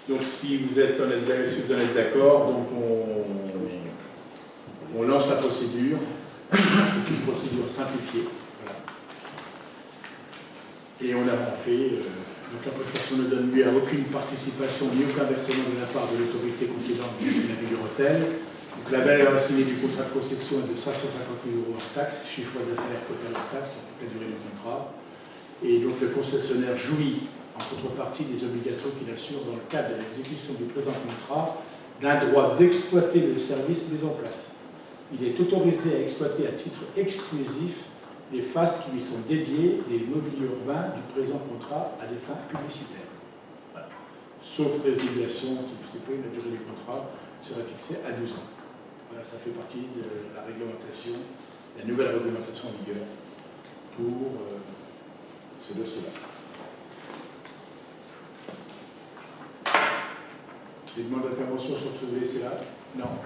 Donc, si vous en êtes d'accord, donc on lance la procédure. C'est une procédure simplifiée. Voilà. Et on a fait Donc la prestation ne donne lieu à aucune participation ni aucun versement de la part de l'autorité concédante de la ville de Rethel. Donc la valeur assignée du contrat de concession est de 550 000 € hors taxe, chiffre d'affaires total hors taxe sur toute la durée du contrat. Et donc le concessionnaire jouit en contrepartie des obligations qu'il assure dans le cadre de l'exécution du présent contrat d'un droit d'exploiter le service mis en place. Il est autorisé à exploiter à titre exclusif les faces qui lui sont dédiées des mobiliers urbains du présent contrat à des fins publicitaires. Voilà. Sauf résiliation type CP, la durée du contrat sera fixée à 12 ans. Voilà, ça fait partie de la réglementation, la nouvelle réglementation en vigueur pour ce dossier-là. Des demandes d'intervention sur ce dossier-là? Non.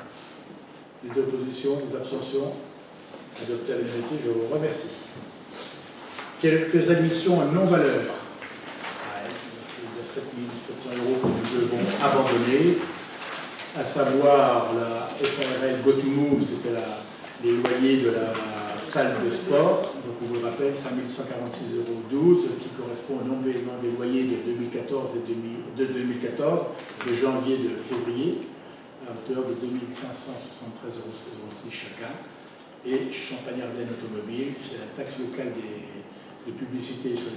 Des oppositions, des abstentions? Adopté à l'unanimité, je vous remercie. Quelques admissions en non-valeur. Il y a 7 700 € que nous devons abandonner, à savoir la SARL GoToMove, c'était les loyers de la salle de sport. Donc on vous le rappelle, 5 146,12 € qui correspond au non-paiement des loyers de 2014 et de janvier de février, à hauteur de 2 573,06 € chacun. Et Champagne-Ardenne Automobile, c'est la taxe locale de publicité sur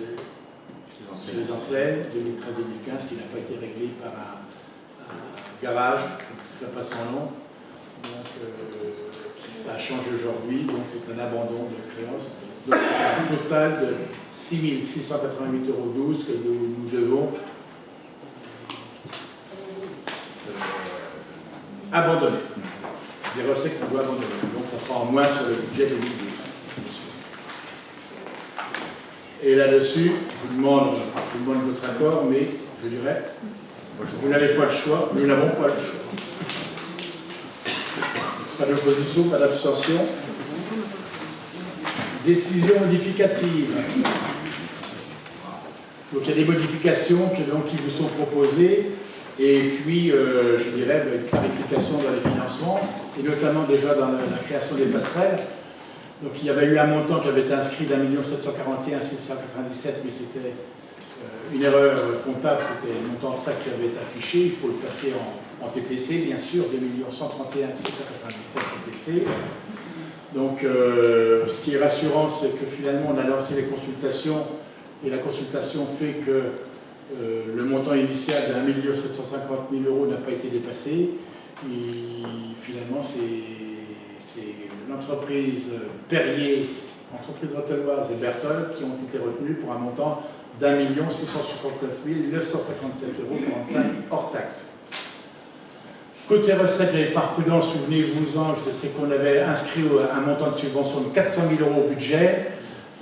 les enseignes 2013-2015 qui n'a pas été réglée par un garage, donc c'est pas son nom. Donc ça a changé aujourd'hui, donc c'est un abandon de créance. Donc un total de 6 688,12 € que nous devons abandonner. Des recettes qu'on doit abandonner. Donc ça sera en moins sur le budget 2012. Et là-dessus, je vous demande votre accord, mais je dirais, vous n'avez pas le choix, nous n'avons pas le choix. Pas d'opposition, pas d'abstention. Décision modificative. Donc il y a des modifications qui vous sont proposées. Et puis, je dirais, une clarification dans les financements, et notamment déjà dans la création des passerelles. Donc, il y avait eu un montant qui avait été inscrit d'1 741 697, mais c'était une erreur comptable, c'était le montant hors taxe qui avait été affiché. Il faut le passer en TTC, bien sûr, 2 131 697 TTC. Donc, ce qui est rassurant, c'est que finalement, on a lancé les consultations, et la consultation fait que le montant initial de 1 750 000 € n'a pas été dépassé. Et finalement, c'est l'entreprise Perrier, entreprise rothelloise et Bertol qui ont été retenus pour un montant d'1 669 957,45 € hors taxe. Côté recettes, et par prudence, souvenez-vous-en, c'est qu'on avait inscrit un montant de subvention de 400 000 € au budget.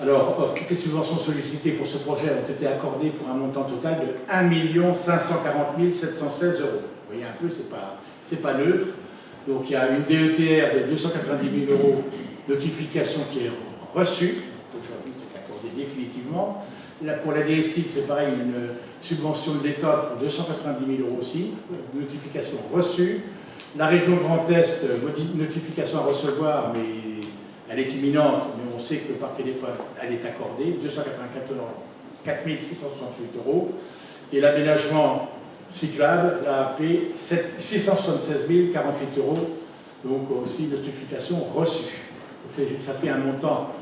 Alors, toutes les subventions sollicitées pour ce projet ont été accordées pour un montant total de 1 540 716 €. Vous voyez un peu, c'est pas neutre. Donc, il y a une DETR de 290 000 € notification qui est reçue. Aujourd'hui, c'est accordé définitivement. Là, pour la DSI, c'est pareil, une subvention de l'État pour 290 000 € aussi, notification reçue. La région Grand Est, notification à recevoir, mais elle est imminente, mais on sait que par téléphone, elle est accordée, 294 668 €. Et l'aménagement cyclable, l'AAP, 676 048 €, donc aussi notification reçue. Ça fait un montant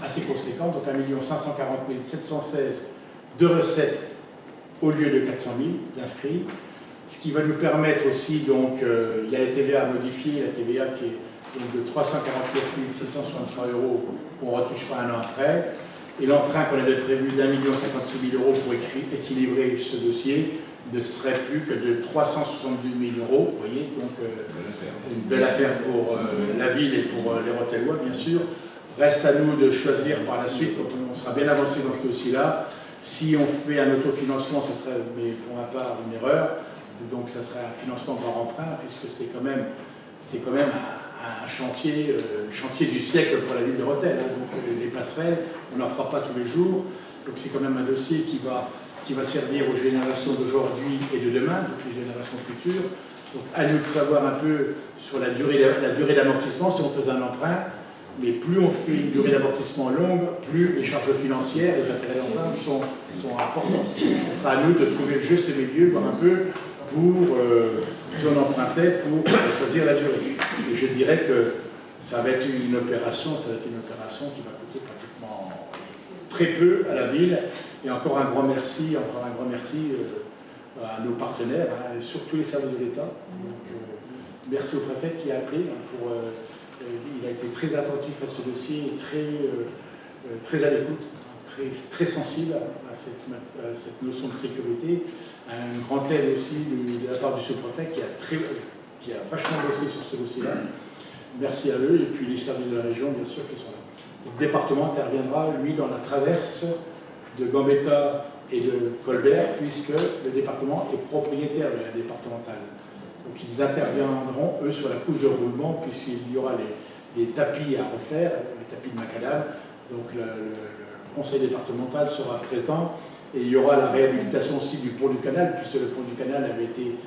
assez conséquent, donc 1 540 716 de recettes au lieu de 400 000 d'inscrits. Ce qui va nous permettre aussi, donc, il y a la TVA modifiée, la TVA qui est donc de 349 663 €, qu'on retouchera un an après. Et l'emprunt qu'on avait prévu d'1 056 000 € pour équilibrer ce dossier ne serait plus que de 372 000 €. Vous voyez, donc une belle affaire pour la ville et pour les Rothellois, bien sûr. Reste à nous de choisir par la suite, quand on sera bien avancé dans ce dossier-là, si on fait un autofinancement, ça serait, mais pour ma part, une erreur. Donc ça serait un financement par emprunt, puisque c'est quand même un chantier, le chantier du siècle pour la ville de Rethel. Hein. Donc les passerelles, on n'en fera pas tous les jours. Donc c'est quand même un dossier qui va servir aux générations d'aujourd'hui et de demain, donc les générations futures. Donc à nous de savoir un peu sur la durée d'amortissement, si on faisait un emprunt, Mais plus on fait une durée d'amortissement longue, plus les charges financières, les intérêts d'emprunt sont importants. Ce sera à nous de trouver le juste milieu, voir un peu, pour, si on empruntait, pour choisir la durée. Et je dirais que ça va être une opération qui va coûter pratiquement très peu à la ville. Et encore un grand merci, à nos partenaires, et surtout les services de l'État. Merci au préfet qui a appelé il a été très attentif à ce dossier, très à l'écoute, très sensible à cette notion de sécurité. Un grand aide aussi de la part du sous-préfet qui a vachement bossé sur ce dossier-là. Merci à eux et puis les services de la région, bien sûr, qui sont là. Le département interviendra, lui, dans la traverse de Gambetta et de Colbert, puisque le département est propriétaire de la départementale. Donc ils interviendront, eux, sur la couche de roulement, puisqu'il y aura les tapis à refaire, les tapis de macadam. Donc le conseil départemental sera présent. Et il y aura la réhabilitation aussi du pont du canal, puisque le pont du canal avait été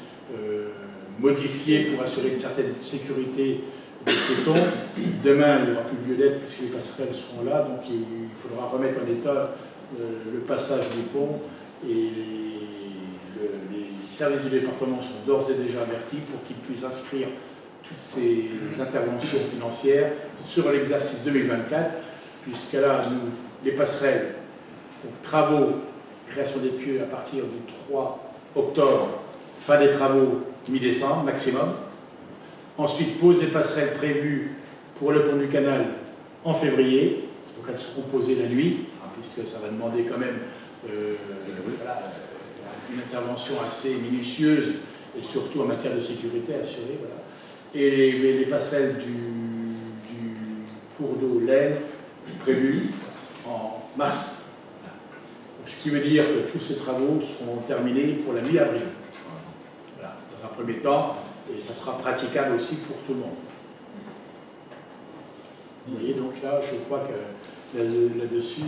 modifié pour assurer une certaine sécurité des piétons. Demain, il n'y aura plus lieu d'être, puisque les passerelles seront là. Donc il faudra remettre en état le passage du pont. Et les services du département sont d'ores et déjà avertis pour qu'ils puissent inscrire toutes ces interventions financières sur l'exercice 2024, puisque là, les passerelles, donc, travaux, création des pieux à partir du 3 octobre, fin des travaux mi-décembre maximum. Ensuite, pose des passerelles prévues pour le pont du canal en février, donc elles seront posées la nuit, puisque ça va demander quand même une intervention assez minutieuse et surtout en matière de sécurité assurée. Voilà. Et les passerelles du cours d'eau l'Aisne prévues en mars. Voilà. Ce qui veut dire que tous ces travaux seront terminés pour la mi-avril. Voilà, dans un premier temps, et ça sera praticable aussi pour tout le monde. Vous voyez, donc là, je crois que là-dessus,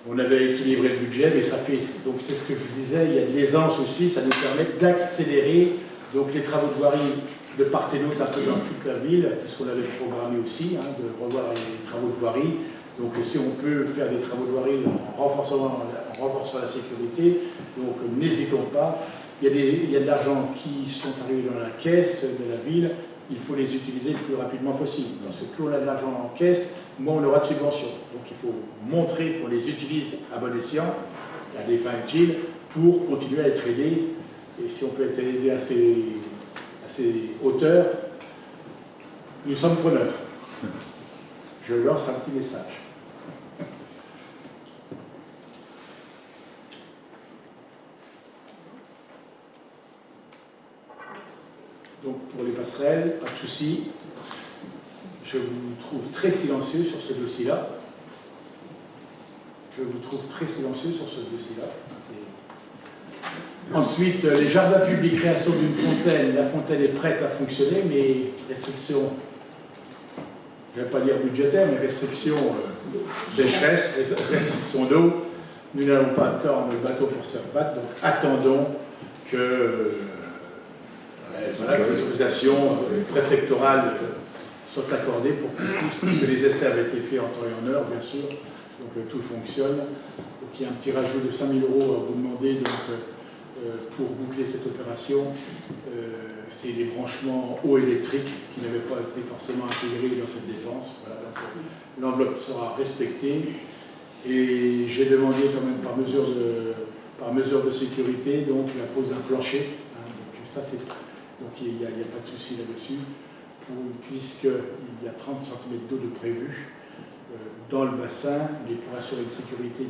on avait équilibré le budget, mais ça fait, donc c'est ce que je vous disais, il y a de l'aisance aussi, ça nous permet d'accélérer donc les travaux de voirie de part et d'autre un peu dans toute la ville, puisqu'on avait programmé aussi de revoir les travaux de voirie. Donc si on peut faire des travaux de voirie en renforçant la sécurité, donc n'hésitons pas. Il y a de l'argent qui sont arrivés dans la caisse de la ville, il faut les utiliser le plus rapidement possible, parce que plus on a de l'argent en caisse, moins on aura de subventions. Donc il faut montrer qu'on les utilise à bon escient, à des fins utiles, pour continuer à être aidés. Et si on peut être aidé à ces hauteurs, nous sommes preneurs. Je lance un petit message. Donc pour les passerelles, pas de souci. Je vous trouve très silencieux sur ce dossier-là. Ensuite, les jardins publics, création d'une fontaine. La fontaine est prête à fonctionner, mais restrictions, je ne vais pas dire budgétaires, mais restrictions sécheresse, restrictions d'eau. Nous n'allons pas attendre le bateau pour se rebattre, donc attendons que l'autorisation préfectorale soit accordée pour qu'on puisse, parce que les essais avaient été faits en temps et en heure, bien sûr, donc tout fonctionne. Donc il y a un petit rajout de 5 000 € à vous demander pour boucler cette opération. C'est des branchements eau électrique qui n'avaient pas été forcément intégrés dans cette dépense. Voilà, l'enveloppe sera respectée. Et j'ai demandé quand même par mesure de sécurité donc la pose d'un plancher. Donc il n'y a pas de souci là-dessus, puisqu'il y a 30 cm d'eau de prévu dans le bassin, mais pour assurer une sécurité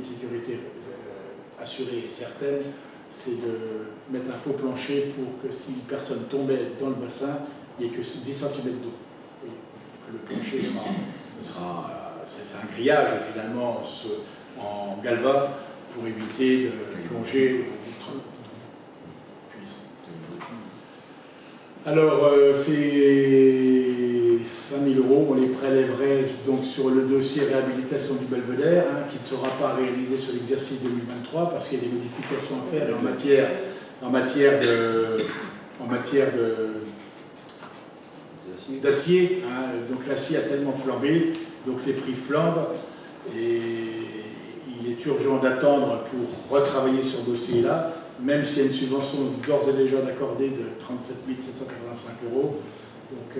assurée et certaine, c'est de mettre un faux plancher pour que si une personne tombait dans le bassin, il n'y ait que 10 cm d'eau. Que le plancher c'est un grillage finalement en galva pour éviter de plonger. Alors, c'est 5 000 €, on les prélèverait donc sur le dossier réhabilitation du Belvédère, qui ne sera pas réalisé sur l'exercice 2023 parce qu'il y a des modifications à faire et en matière d'acier. Hein. Donc l'acier a tellement flambé, donc les prix flambent. Et il est urgent d'attendre pour retravailler sur ce dossier-là, même s'il y a une subvention d'ores et déjà accordée de 37 785 €. Donc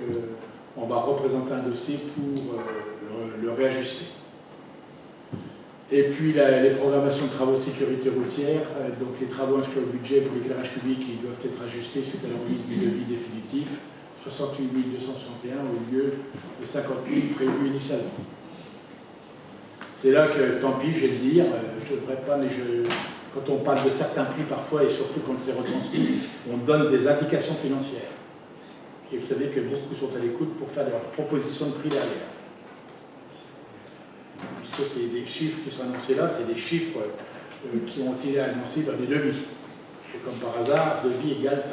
on va représenter un dossier pour le réajuster. Et puis les programmations de travaux de sécurité routière, donc les travaux inscrits au budget pour l'éclairage public, ils doivent être ajustés suite à la remise du devis définitif, 68 261 au lieu de 50 000 prévus initialement. C'est là que, tant pis, je vais le dire, je ne devrais pas, mais quand on parle de certains prix parfois, et surtout quand c'est retransmis, on donne des indications financières. Et vous savez que beaucoup sont à l'écoute pour faire des propositions de prix derrière. Puisque c'est des chiffres qui sont annoncés là, c'est des chiffres qui ont été annoncés dans des devis. Et comme par hasard, devis égale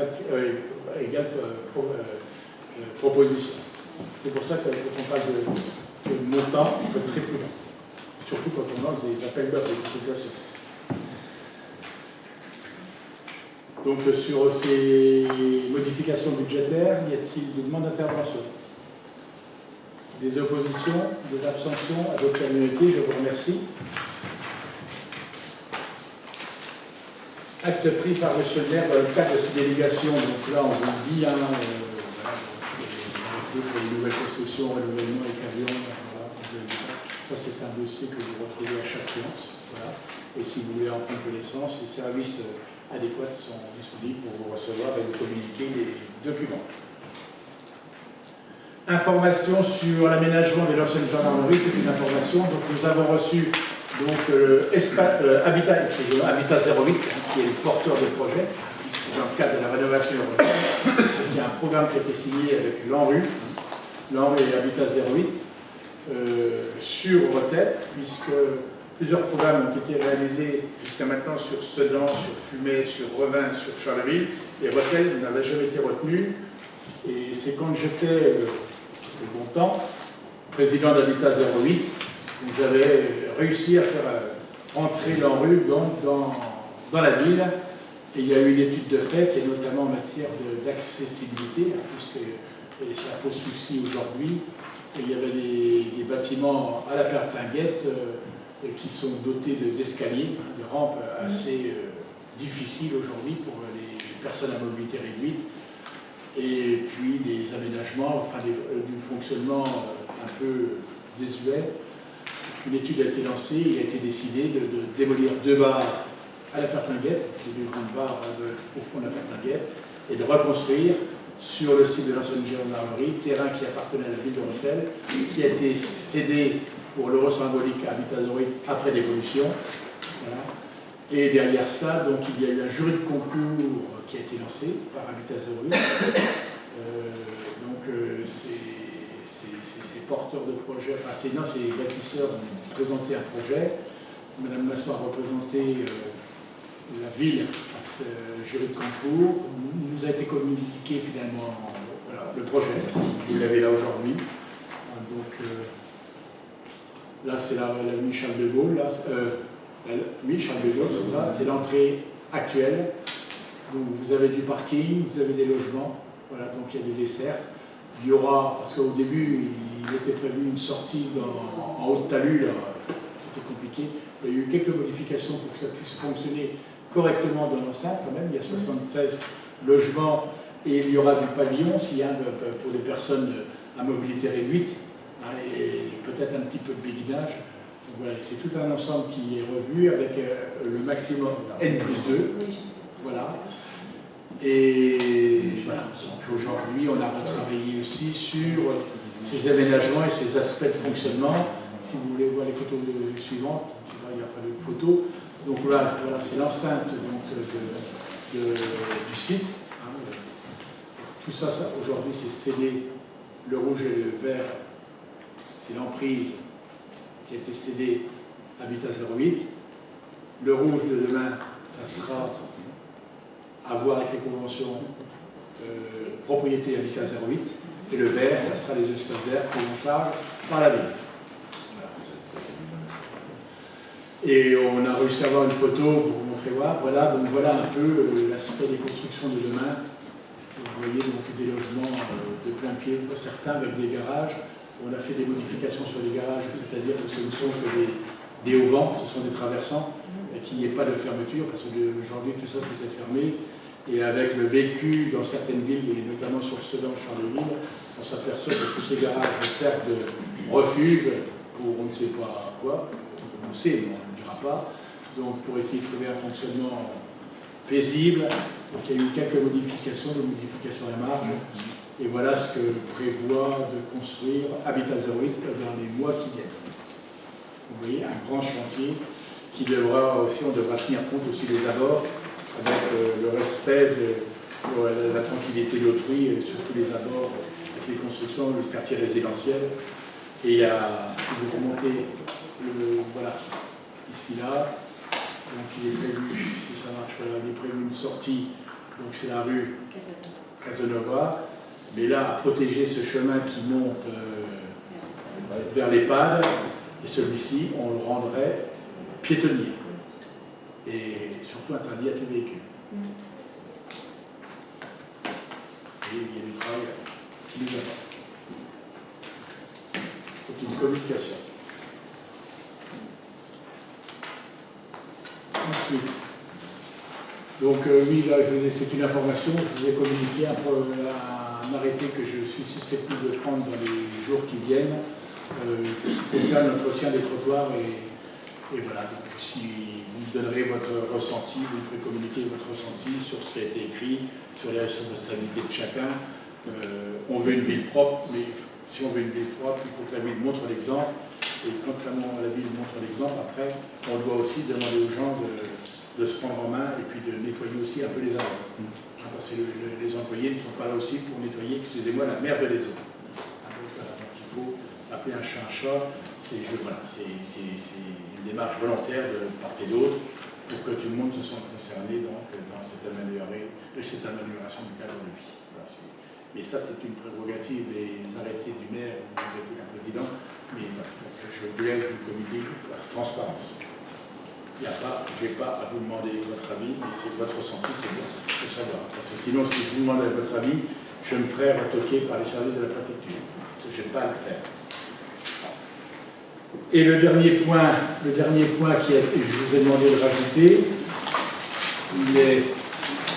proposition. C'est pour ça que quand on parle de montant, il faut être très prudent. Surtout quand on lance des appels d'offres de consultation. Donc sur ces modifications budgétaires, y a-t-il des demandes d'intervention? Des oppositions, des abstentions, à votre communauté, je vous remercie. Acte pris par M. le maire dans le cadre de ces délégations. Donc là, on vous le dit, hein, pour les nouvelles constructions, renouvellement et camions. Ça, c'est un dossier que vous retrouvez à chaque séance. Voilà. Et si vous voulez en prendre connaissance, les services adéquats sont disponibles pour vous recevoir et vous communiquer les documents. Information sur l'aménagement de l'ancienne gendarmerie, c'est une information. Donc nous avons reçu Habitat 08, qui est le porteur de projet, dans le cadre de la rénovation urbaine. Il y a un programme qui a été signé avec l'ANRU et Habitat 08 sur Rethel, puisque plusieurs programmes ont été réalisés jusqu'à maintenant sur Sedan, sur Fumay, sur Revin, sur Charleville, et Rethel n'avait jamais été retenu. Et c'est quand j'étais au bon temps, président d'Habitat 08, où j'avais réussi à faire entrer l'ANRU dans la ville. Et il y a eu une étude de fait, et notamment en matière d'accessibilité, puisque ça pose souci aujourd'hui. Et il y avait des bâtiments à la Pertinguette qui sont dotés d'escaliers, de rampes assez difficiles aujourd'hui pour les personnes à mobilité réduite. Et puis les aménagements, enfin du fonctionnement un peu désuet. Une étude a été lancée, il a été décidé de démolir 2 bars à la Pertinguette, les 2 grandes barres au fond de la Pertinguette, et de reconstruire sur le site de l'ancienne gendarmerie, terrain qui appartenait à la ville de Rethel, qui a été cédé pour l'euro symbolique à Habitat 08 après dévolution. Voilà. Et derrière cela, donc, il y a eu un jury de concours qui a été lancé par Habitat 08. Ces porteurs de projets, enfin ces bâtisseurs ont présenté un projet. Madame Masson a représenté la ville à ce jury de concours. Nous a été communiqué finalement voilà, le projet. Vous l'avez là aujourd'hui. Donc là c'est l'avenue Charles de Gaulle. Là, oui, Charles de Gaulle, c'est ça. C'est l'entrée actuelle. Donc vous avez du parking, vous avez des logements. Voilà, donc il y a des dessertes. Il y aura, parce qu'au début, il était prévu une sortie en haut de talus, là, c'était compliqué. Il y a eu quelques modifications pour que ça puisse fonctionner correctement dans l'enceinte, quand même. Il y a 76 logements et il y aura du pavillon, s'il y a pour des personnes à mobilité réduite, hein, et peut-être un petit peu de béguinage. Voilà, c'est tout un ensemble qui est revu avec le maximum N+2. Voilà. Et voilà, donc aujourd'hui on a retravaillé aussi sur ces aménagements et ces aspects de fonctionnement. Si vous voulez voir les photos suivantes, il n'y a pas de photos. Donc voilà, c'est l'enceinte du site. Hein. Tout ça aujourd'hui c'est cédé, le rouge et le vert, c'est l'emprise qui a été cédée à Habitat 08. Le rouge de demain, ça sera à voir avec les conventions propriété Habitat 08, et le vert, ça sera les espaces verts pris en charge par la ville. Voilà. Et on a réussi à avoir une photo pour vous montrer voir. Voilà, donc voilà un peu l'aspect des constructions de demain. voyez donc des logements de plein pied, certains avec des garages. On a fait des modifications sur les garages, c'est-à-dire que ce ne sont que des auvents, ce sont des traversants, et qu'il n'y ait pas de fermeture, parce qu'aujourd'hui tout ça c'était fermé. Et avec le vécu dans certaines villes, et notamment sur Sedan, Charleville, on s'aperçoit que tous ces garages servent de refuge pour on ne sait pas quoi, on sait, mais on ne le dira pas, donc pour essayer de trouver un fonctionnement paisible. Donc il y a eu quelques modifications, des modifications à la marge, et voilà ce que prévoit de construire Habitat Zéro dans les mois qui viennent. Vous voyez, un grand chantier qui devra aussi, on devra tenir compte aussi des abords, avec le respect de la tranquillité d'autrui, sur tous les abords, avec les constructions, le quartier résidentiel. Et il y a, vous remontez, voilà, ici, là, donc il est prévu, si ça marche, voilà, il est prévu une sortie, donc c'est la rue Casanova, mais là, à protéger ce chemin qui monte vers l'EHPAD, et celui-ci, on le rendrait piétonnier. Et surtout interdit à tout véhicule. Et il y a du travail qui nous attend. C'est une communication. Ensuite, donc oui, là, c'est une information, je vous ai communiqué un arrêté que je suis susceptible de prendre dans les jours qui viennent, qui concerne l'entretien des trottoirs et voilà, donc si vous me donnerez votre ressenti, vous me ferez communiquer votre ressenti sur ce qui a été écrit, sur les responsabilités de chacun. On veut une ville propre, mais si on veut une ville propre, il faut que la ville montre l'exemple. Et quand la ville montre l'exemple, après, on doit aussi demander aux gens de se prendre en main et puis de nettoyer aussi un peu les arbres. Parce que les employés ne sont pas là aussi pour nettoyer, excusez-moi, la merde des eaux. Donc il faut appeler un chat un chat. Voilà, c'est une démarche volontaire de part et d'autre pour que tout le monde se sente concerné donc, dans cette amélioration du cadre de vie. Voilà, mais ça, c'est une prérogative des arrêtés du maire ou des arrêtés d'un président. Mais voilà, je voulais vous communiquer la transparence. Je n'ai pas à vous demander votre avis, mais c'est votre ressenti, c'est bon de savoir. Parce que sinon, si je vous demande votre avis, je me ferai retoquer par les services de la préfecture. Parce que je n'ai pas à le faire. Et le dernier point que je vous ai demandé de rajouter,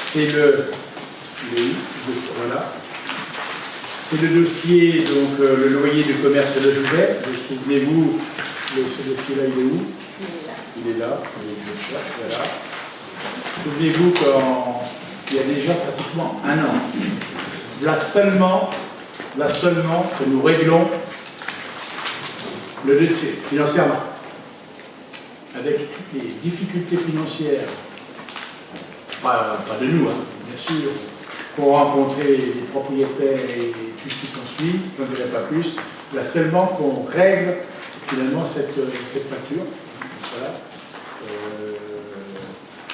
c'est le dossier, donc le loyer du commerce de Jouvet. Souvenez-vous, ce dossier-là, il est où? Il est là, je le cherche, voilà. Souvenez-vous qu'il y a déjà pratiquement un an, là seulement que nous réglons le dossier financièrement, avec toutes les difficultés financières, pas de nous, hein, bien sûr, qu'ont rencontré les propriétaires et tout ce qui s'ensuit, je n'en dirai pas plus, là seulement qu'on règle finalement cette facture. Voilà.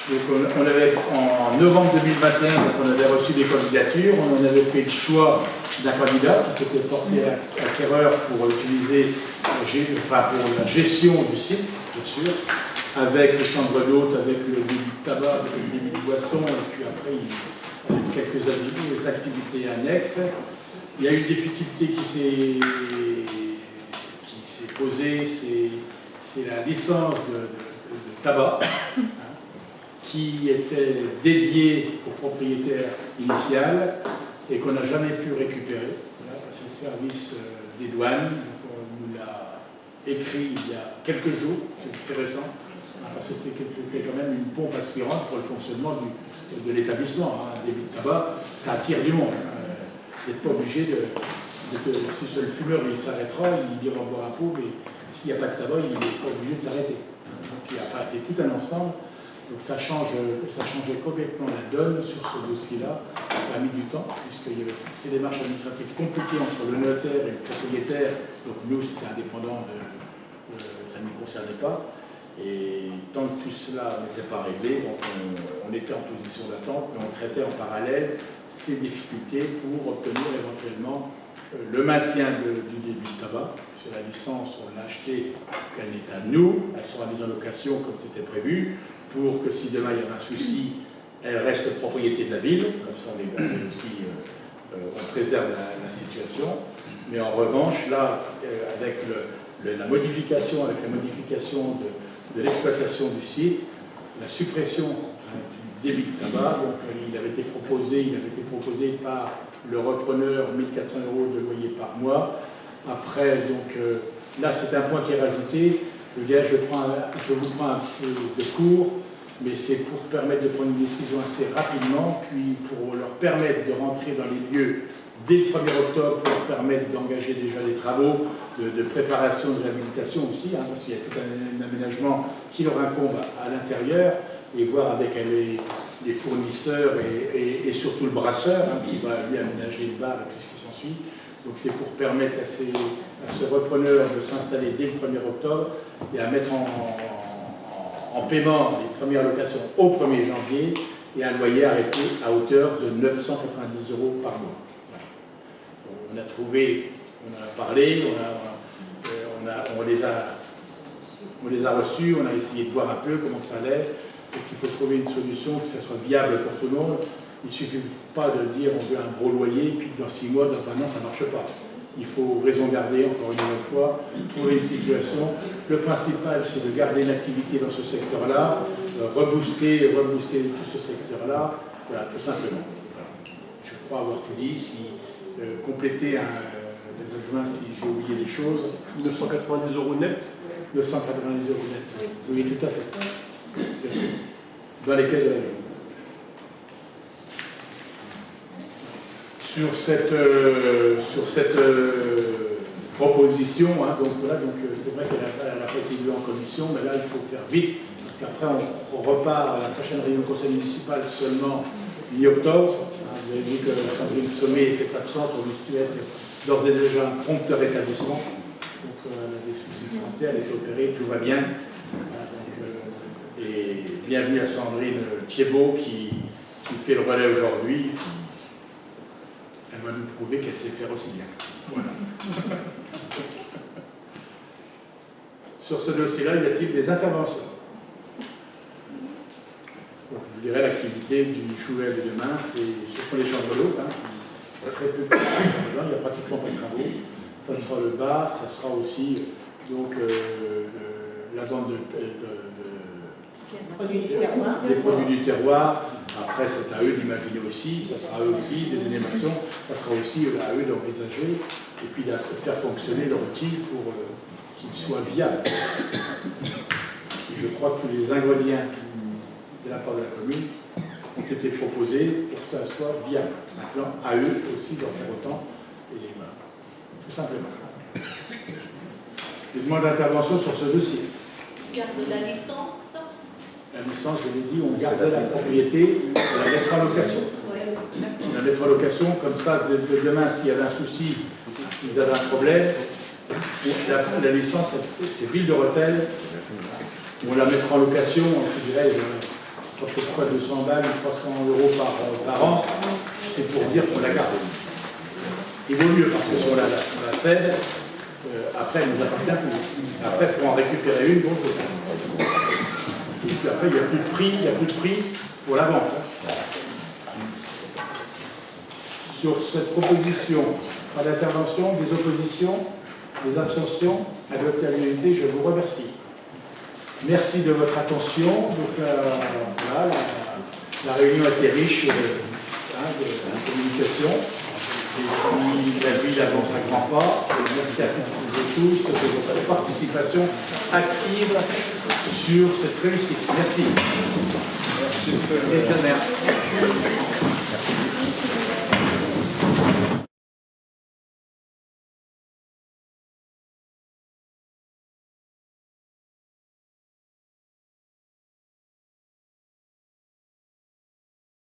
Donc on avait, en novembre 2021, donc on avait reçu des candidatures, on en avait fait le choix d'un candidat qui s'était porté acquéreur pour utiliser, pour la gestion du site, bien sûr, avec les chambres d'hôtes, avec le débit de tabac, avec le débit de boisson, et puis après, il y a eu quelques activités annexes. Il y a eu une difficulté qui s'est posée, c'est la licence de tabac, hein, qui était dédiée au propriétaire initial et qu'on n'a jamais pu récupérer, voilà, parce que le service des douanes nous l'a écrit il y a quelques jours, c'est récent, parce que c'était quand même une pompe aspirante pour le fonctionnement de l'établissement. Un débit de tabac, ça attire du monde. Vous n'êtes pas obligé si le fumeur il s'arrêtera, il ira boire un pot, mais s'il n'y a pas de tabac, il n'est pas obligé de s'arrêter. Enfin, c'est tout un ensemble. Donc ça changeait complètement la donne sur ce dossier-là. Ça a mis du temps, puisqu'il y avait toutes ces démarches administratives compliquées entre le notaire et le propriétaire. Donc nous, c'était indépendant, ça ne nous concernait pas. Et tant que tout cela n'était pas réglé, donc on était en position d'attente, mais on traitait en parallèle ces difficultés pour obtenir éventuellement le maintien du débit de tabac. Sur la licence, on l'a achetée, qu'elle est à nous, elle sera mise en location comme c'était prévu, pour que si demain il y avait un souci, elle reste propriété de la ville, comme ça on est aussi on préserve la situation. Mais en revanche, là, avec la modification de l'exploitation du site, la suppression du débit de tabac, donc il avait été proposé par le repreneur 1 400 € de loyer par mois. Après, donc là, c'est un point qui est rajouté. Je dirais, je vous prends un peu de cours, mais c'est pour permettre de prendre une décision assez rapidement, puis pour leur permettre de rentrer dans les lieux dès le 1er octobre, pour leur permettre d'engager déjà des travaux de préparation, de réhabilitation aussi, hein, parce qu'il y a tout un aménagement qui leur incombe à l'intérieur, et voir avec les fournisseurs et surtout le brasseur, hein, qui va lui aménager le bar et tout ce qui s'ensuit. Donc c'est pour permettre à ce repreneur de s'installer dès le 1er octobre et à mettre en paiement les premières locations au 1er janvier et un loyer arrêté à hauteur de 990 € par mois. Voilà. On a trouvé, on en a parlé, on les a reçus, on a essayé de voir un peu comment ça allait. Donc il faut trouver une solution que ça soit viable pour tout le monde. Il ne suffit pas de dire on veut un gros loyer, puis dans 6 mois, dans un an, ça ne marche pas. Il faut raison garder, encore une nouvelle fois, trouver une situation. Le principal, c'est de garder une activité dans ce secteur-là, rebooster tout ce secteur-là, voilà, tout simplement. Voilà. Je crois avoir tout dit. Si compléter des adjoints si j'ai oublié des choses. 990 € net. 990 € net. Oui, tout à fait. Dans les caisses de la ville. Sur cette proposition, hein, donc voilà, c'est vrai qu'elle a pas été vue en commission, mais là il faut faire vite, parce qu'après on repart à la prochaine réunion du conseil municipal seulement mi-octobre. Hein, vous avez vu que Sandrine Sommet était absente, on lui souhaite d'ores et déjà un prompt rétablissement. Donc elle a des soucis de santé, elle est opérée, tout va bien. Et bienvenue à Sandrine Thiebaud qui fait le relais aujourd'hui. Elle va nous prouver qu'elle sait faire aussi bien. Voilà. Sur ce dossier-là, y a-t-il des interventions? Donc, je vous dirais l'activité du Chouvel de demain, ce sont les chambres d'eau, hein, qui très peu de travaux, il n'y a pratiquement pas de travaux. Ça sera le bar, ça sera aussi donc, la vente des produits du terroir. Après, c'est à eux d'imaginer aussi, ça sera à eux aussi des animations, ça sera aussi à eux d'envisager et puis de faire fonctionner leur outil pour qu'il soit viable. Et je crois que tous les ingrédients de la part de la commune ont été proposés pour que ça soit viable. Maintenant, à eux aussi d'en faire autant, et voilà, tout simplement. Des demandes d'intervention sur ce dossier. Garde de la licence. La licence, je l'ai dit, on gardait la propriété, on la mettra en location. On la mettra en location, comme ça, demain, s'il y avait un souci, s'ils avaient un problème, la licence, c'est Ville de Rethel, on la mettra en location, je dirais, je sais pas, 200 balles ou 300 € par an, c'est pour dire qu'on la garde. Il vaut mieux, parce que si on la cède, après, elle nous appartient plus. Après, pour en récupérer une, bon, et puis après, il n'y a plus de prix pour la vente. Sur cette proposition, pas d'intervention, des oppositions, des abstentions, adoptée à l'unanimité, je vous remercie. Merci de votre attention. Donc, voilà, la réunion a été riche de communication. Et puis, la ville avance à grands pas. Et merci à toutes et tous de votre participation active sur cette réussite. Merci. Merci, le maire.